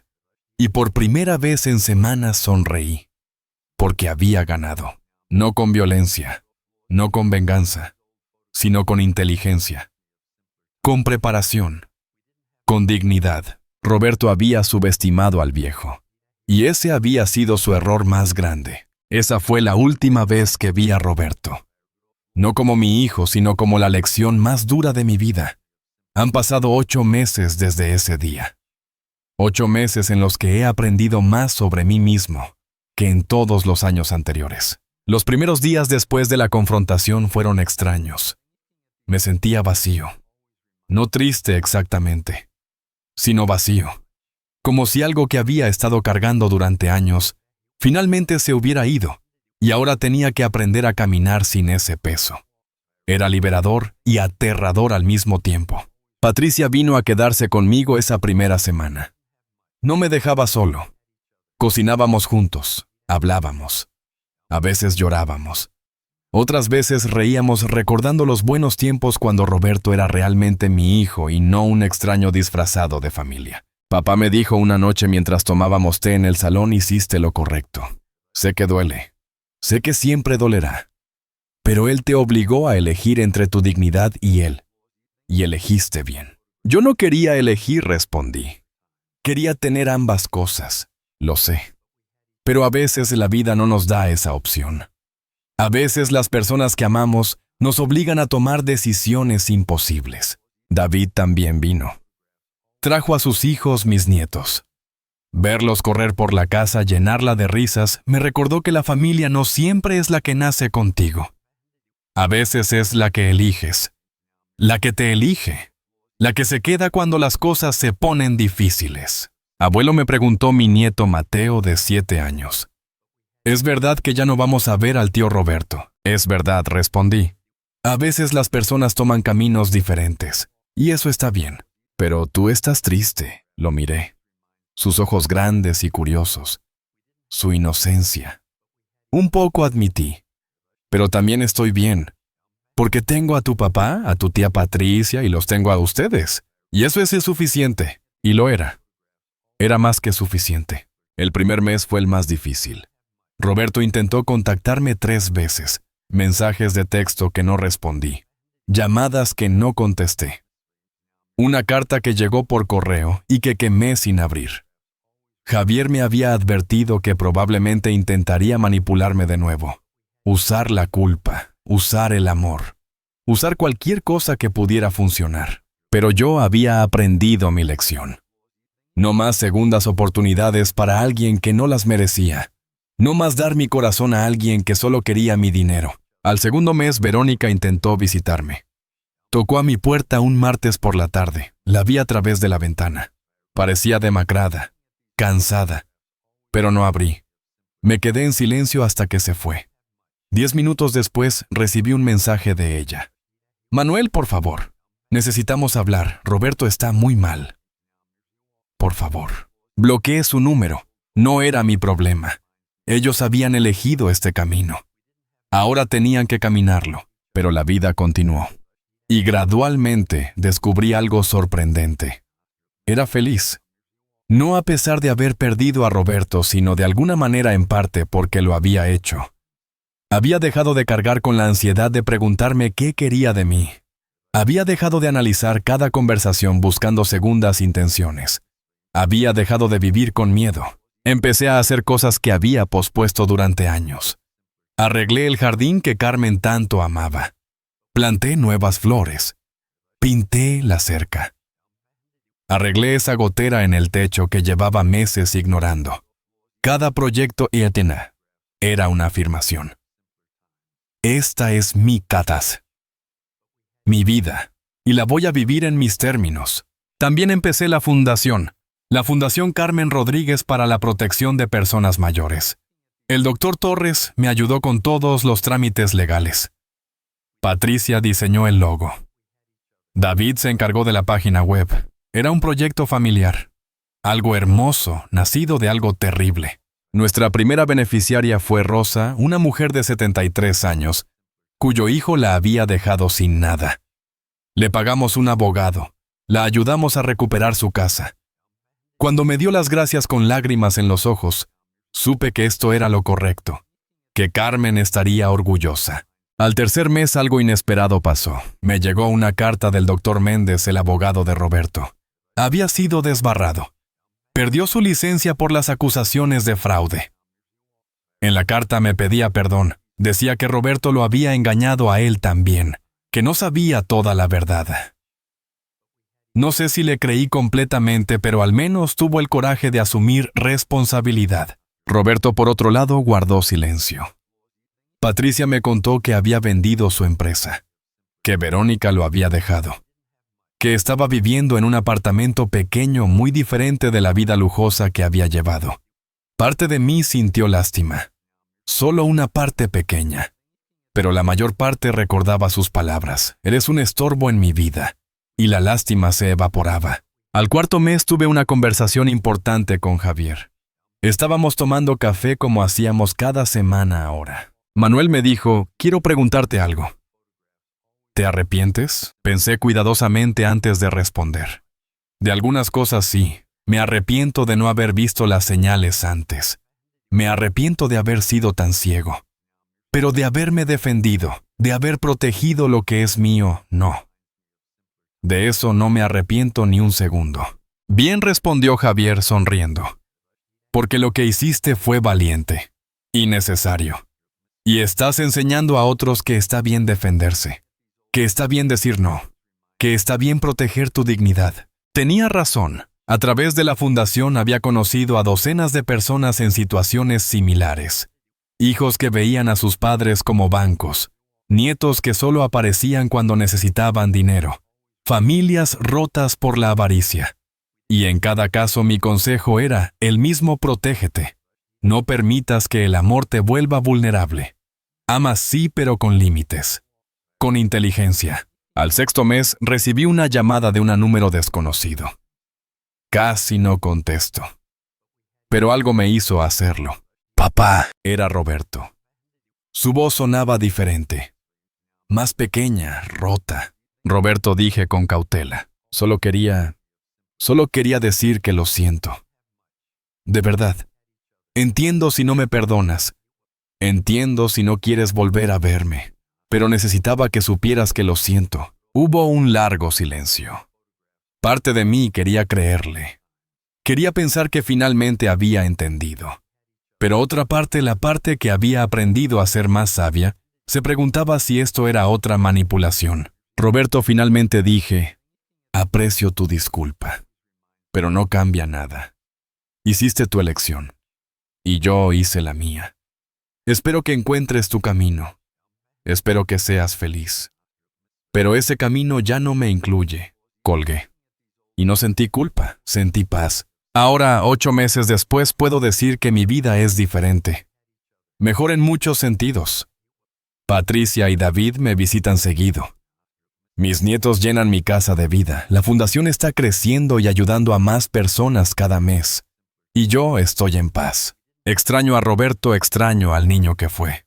Y por primera vez en semanas sonreí, porque había ganado. No con violencia, no con venganza, sino con inteligencia, con preparación, con dignidad. Roberto había subestimado al viejo, y ese había sido su error más grande. Esa fue la última vez que vi a Roberto. No como mi hijo, sino como la lección más dura de mi vida. Han pasado 8 meses desde ese día. 8 meses en los que he aprendido más sobre mí mismo que en todos los años anteriores. Los primeros días después de la confrontación fueron extraños. Me sentía vacío. No triste exactamente, sino vacío. Como si algo que había estado cargando durante años finalmente se hubiera ido, y ahora tenía que aprender a caminar sin ese peso. Era liberador y aterrador al mismo tiempo. Patricia vino a quedarse conmigo esa primera semana. No me dejaba solo. Cocinábamos juntos, hablábamos. A veces llorábamos. Otras veces reíamos recordando los buenos tiempos cuando Roberto era realmente mi hijo y no un extraño disfrazado de familia. Papá me dijo una noche mientras tomábamos té en el salón, hiciste lo correcto. Sé que duele. Sé que siempre dolerá. Pero él te obligó a elegir entre tu dignidad y él. Y elegiste bien. Yo no quería elegir, respondí. Quería tener ambas cosas, lo sé. Pero a veces la vida no nos da esa opción. A veces las personas que amamos nos obligan a tomar decisiones imposibles. David también vino. Trajo a sus hijos, mis nietos. Verlos correr por la casa, llenarla de risas, me recordó que la familia no siempre es la que nace contigo. A veces es la que eliges, la que te elige, la que se queda cuando las cosas se ponen difíciles. Abuelo, me preguntó mi nieto Mateo, de 7 años. ¿Es verdad que ya no vamos a ver al tío Roberto? Es verdad, respondí. A veces las personas toman caminos diferentes, y eso está bien. Pero tú estás triste, lo miré. Sus ojos grandes y curiosos. Su inocencia. Un poco, admití. Pero también estoy bien, porque tengo a tu papá, a tu tía Patricia y los tengo a ustedes. Y eso es suficiente. Y lo era. Era más que suficiente. El primer mes fue el más difícil. Roberto intentó contactarme 3 veces. Mensajes de texto que no respondí. Llamadas que no contesté. Una carta que llegó por correo y que quemé sin abrir. Javier me había advertido que probablemente intentaría manipularme de nuevo. Usar la culpa, usar el amor, usar cualquier cosa que pudiera funcionar. Pero yo había aprendido mi lección. No más segundas oportunidades para alguien que no las merecía. No más dar mi corazón a alguien que solo quería mi dinero. Al segundo mes, Verónica intentó visitarme. Tocó a mi puerta un martes por la tarde. La vi a través de la ventana. Parecía demacrada, cansada. Pero no abrí. Me quedé en silencio hasta que se fue. 10 minutos después, recibí un mensaje de ella. Manuel, por favor. Necesitamos hablar. Roberto está muy mal. Por favor. Bloqueé su número. No era mi problema. Ellos habían elegido este camino. Ahora tenían que caminarlo, pero la vida continuó. Y gradualmente descubrí algo sorprendente. Era feliz. No a pesar de haber perdido a Roberto, sino de alguna manera en parte porque lo había hecho. Había dejado de cargar con la ansiedad de preguntarme qué quería de mí. Había dejado de analizar cada conversación buscando segundas intenciones. Había dejado de vivir con miedo. Empecé a hacer cosas que había pospuesto durante años. Arreglé el jardín que Carmen tanto amaba. Planté nuevas flores. Pinté la cerca. Arreglé esa gotera en el techo que llevaba meses ignorando. Cada proyecto era una afirmación. Esta es mi Katas, mi vida, y la voy a vivir en mis términos. También empecé la Fundación Carmen Rodríguez para la protección de personas mayores. El doctor Torres me ayudó con todos los trámites legales. Patricia diseñó el logo. David se encargó de la página web. Era un proyecto familiar. Algo hermoso, nacido de algo terrible. Nuestra primera beneficiaria fue Rosa, una mujer de 73 años, cuyo hijo la había dejado sin nada. Le pagamos un abogado. La ayudamos a recuperar su casa. Cuando me dio las gracias con lágrimas en los ojos, supe que esto era lo correcto, que Carmen estaría orgullosa. Al tercer mes algo inesperado pasó. Me llegó una carta del doctor Méndez, el abogado de Roberto. Había sido desbarrado. Perdió su licencia por las acusaciones de fraude. En la carta me pedía perdón. Decía que Roberto lo había engañado a él también, que no sabía toda la verdad. No sé si le creí completamente, pero al menos tuvo el coraje de asumir responsabilidad. Roberto, por otro lado, guardó silencio. Patricia me contó que había vendido su empresa, que Verónica lo había dejado, que estaba viviendo en un apartamento pequeño muy diferente de la vida lujosa que había llevado. Parte de mí sintió lástima, solo una parte pequeña, pero la mayor parte recordaba sus palabras: eres un estorbo en mi vida, y la lástima se evaporaba. Al cuarto mes tuve una conversación importante con Javier. Estábamos tomando café como hacíamos cada semana ahora. Manuel me dijo: quiero preguntarte algo. ¿Te arrepientes? Pensé cuidadosamente antes de responder. De algunas cosas sí. Me arrepiento de no haber visto las señales antes. Me arrepiento de haber sido tan ciego. Pero de haberme defendido, de haber protegido lo que es mío, no. De eso no me arrepiento ni un segundo. Bien, respondió Javier sonriendo. Porque lo que hiciste fue valiente y necesario. Y estás enseñando a otros que está bien defenderse, que está bien decir no, que está bien proteger tu dignidad. Tenía razón. A través de la fundación había conocido a docenas de personas en situaciones similares. Hijos que veían a sus padres como bancos, nietos que solo aparecían cuando necesitaban dinero, familias rotas por la avaricia. Y en cada caso mi consejo era el mismo: protégete. No permitas que el amor te vuelva vulnerable. Ama sí, pero con límites. Con inteligencia. Al sexto mes recibí una llamada de un número desconocido. Casi no contesto. Pero algo me hizo hacerlo. Papá, era Roberto. Su voz sonaba diferente. Más pequeña, rota. Roberto, dije con cautela. Solo quería decir que lo siento. De verdad. Entiendo si no me perdonas. Entiendo si no quieres volver a verme. Pero necesitaba que supieras que lo siento. Hubo un largo silencio. Parte de mí quería creerle. Quería pensar que finalmente había entendido. Pero otra parte, la parte que había aprendido a ser más sabia, se preguntaba si esto era otra manipulación. Roberto, finalmente dije: aprecio tu disculpa, pero no cambia nada. Hiciste tu elección. Y yo hice la mía. Espero que encuentres tu camino. Espero que seas feliz. Pero ese camino ya no me incluye. Colgué. Y no sentí culpa, sentí paz. Ahora, 8 meses después, puedo decir que mi vida es diferente. Mejor en muchos sentidos. Patricia y David me visitan seguido. Mis nietos llenan mi casa de vida. La fundación está creciendo y ayudando a más personas cada mes. Y yo estoy en paz. Extraño a Roberto, extraño al niño que fue.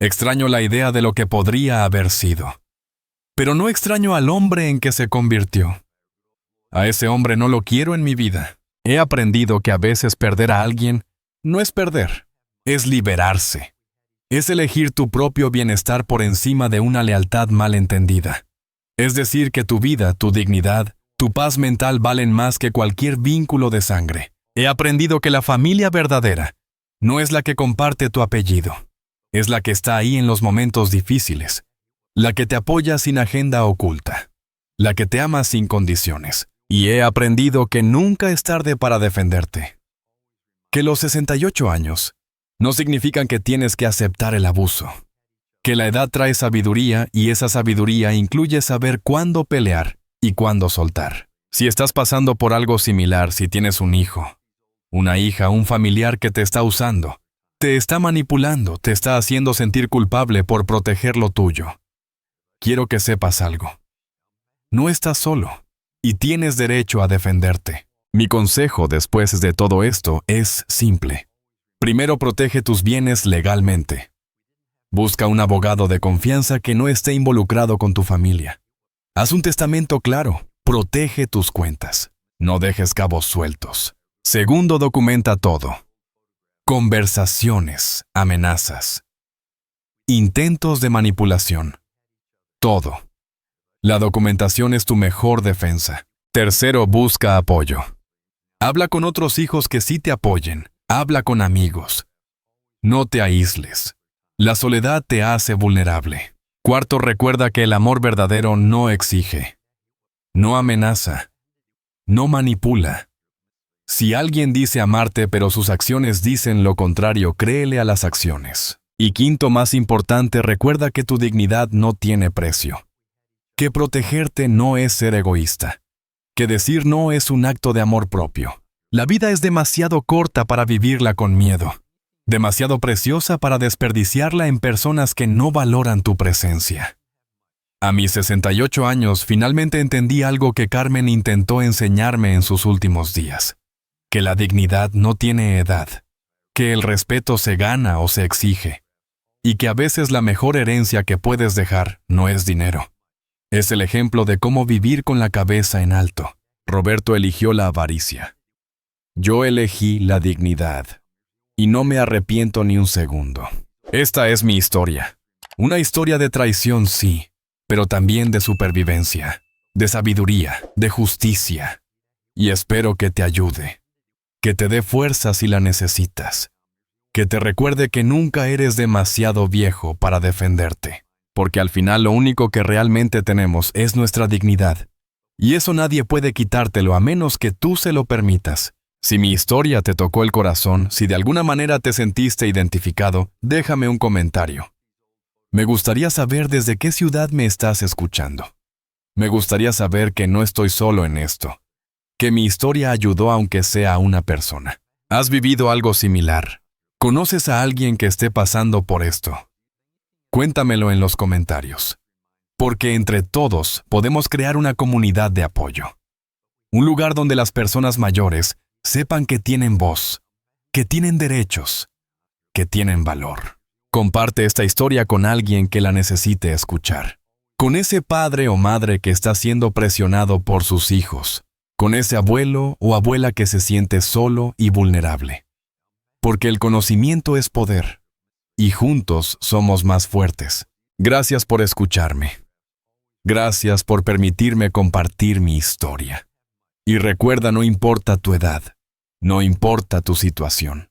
Extraño la idea de lo que podría haber sido. Pero no extraño al hombre en que se convirtió. A ese hombre no lo quiero en mi vida. He aprendido que a veces perder a alguien no es perder, es liberarse. Es elegir tu propio bienestar por encima de una lealtad mal entendida. Es decir, que tu vida, tu dignidad, tu paz mental valen más que cualquier vínculo de sangre. He aprendido que la familia verdadera no es la que comparte tu apellido, es la que está ahí en los momentos difíciles, la que te apoya sin agenda oculta, la que te ama sin condiciones. Y he aprendido que nunca es tarde para defenderte. Que los 68 años no significan que tienes que aceptar el abuso. Que la edad trae sabiduría y esa sabiduría incluye saber cuándo pelear y cuándo soltar. Si estás pasando por algo similar, si tienes un hijo, una hija, un familiar que te está usando, te está manipulando, te está haciendo sentir culpable por proteger lo tuyo, quiero que sepas algo. No estás solo. Y tienes derecho a defenderte. Mi consejo después de todo esto es simple. Primero, protege tus bienes legalmente. Busca un abogado de confianza que no esté involucrado con tu familia. Haz un testamento claro. Protege tus cuentas. No dejes cabos sueltos. Segundo, documenta todo. Conversaciones, amenazas, intentos de manipulación. Todo. La documentación es tu mejor defensa. Tercero, busca apoyo. Habla con otros hijos que sí te apoyen. Habla con amigos. No te aísles. La soledad te hace vulnerable. Cuarto, recuerda que el amor verdadero no exige, no amenaza, no manipula. Si alguien dice amarte pero sus acciones dicen lo contrario, créele a las acciones. Y quinto, más importante, recuerda que tu dignidad no tiene precio. Que protegerte no es ser egoísta. Que decir no es un acto de amor propio. La vida es demasiado corta para vivirla con miedo. Demasiado preciosa para desperdiciarla en personas que no valoran tu presencia. A mis 68 años finalmente entendí algo que Carmen intentó enseñarme en sus últimos días. Que la dignidad no tiene edad. Que el respeto se gana o se exige. Y que a veces la mejor herencia que puedes dejar no es dinero. Es el ejemplo de cómo vivir con la cabeza en alto. Roberto eligió la avaricia. Yo elegí la dignidad. Y no me arrepiento ni un segundo. Esta es mi historia. Una historia de traición, sí, pero también de supervivencia, de sabiduría, de justicia. Y espero que te ayude. Que te dé fuerza si la necesitas. Que te recuerde que nunca eres demasiado viejo para defenderte. Porque al final lo único que realmente tenemos es nuestra dignidad. Y eso nadie puede quitártelo a menos que tú se lo permitas. Si mi historia te tocó el corazón, si de alguna manera te sentiste identificado, déjame un comentario. Me gustaría saber desde qué ciudad me estás escuchando. Me gustaría saber que no estoy solo en esto. Que mi historia ayudó aunque sea a una persona. ¿Has vivido algo similar? ¿Conoces a alguien que esté pasando por esto? Cuéntamelo en los comentarios. Porque entre todos podemos crear una comunidad de apoyo. Un lugar donde las personas mayores sepan que tienen voz, que tienen derechos, que tienen valor. Comparte esta historia con alguien que la necesite escuchar. Con ese padre o madre que está siendo presionado por sus hijos. Con ese abuelo o abuela que se siente solo y vulnerable. Porque el conocimiento es poder. Y juntos somos más fuertes. Gracias por escucharme. Gracias por permitirme compartir mi historia. Y recuerda, no importa tu edad, no importa tu situación.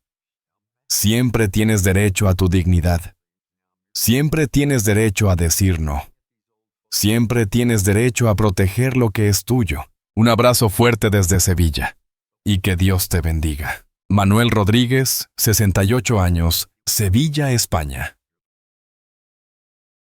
Siempre tienes derecho a tu dignidad. Siempre tienes derecho a decir no. Siempre tienes derecho a proteger lo que es tuyo. Un abrazo fuerte desde Sevilla. Y que Dios te bendiga. Manuel Rodríguez, 68 años, Sevilla, España.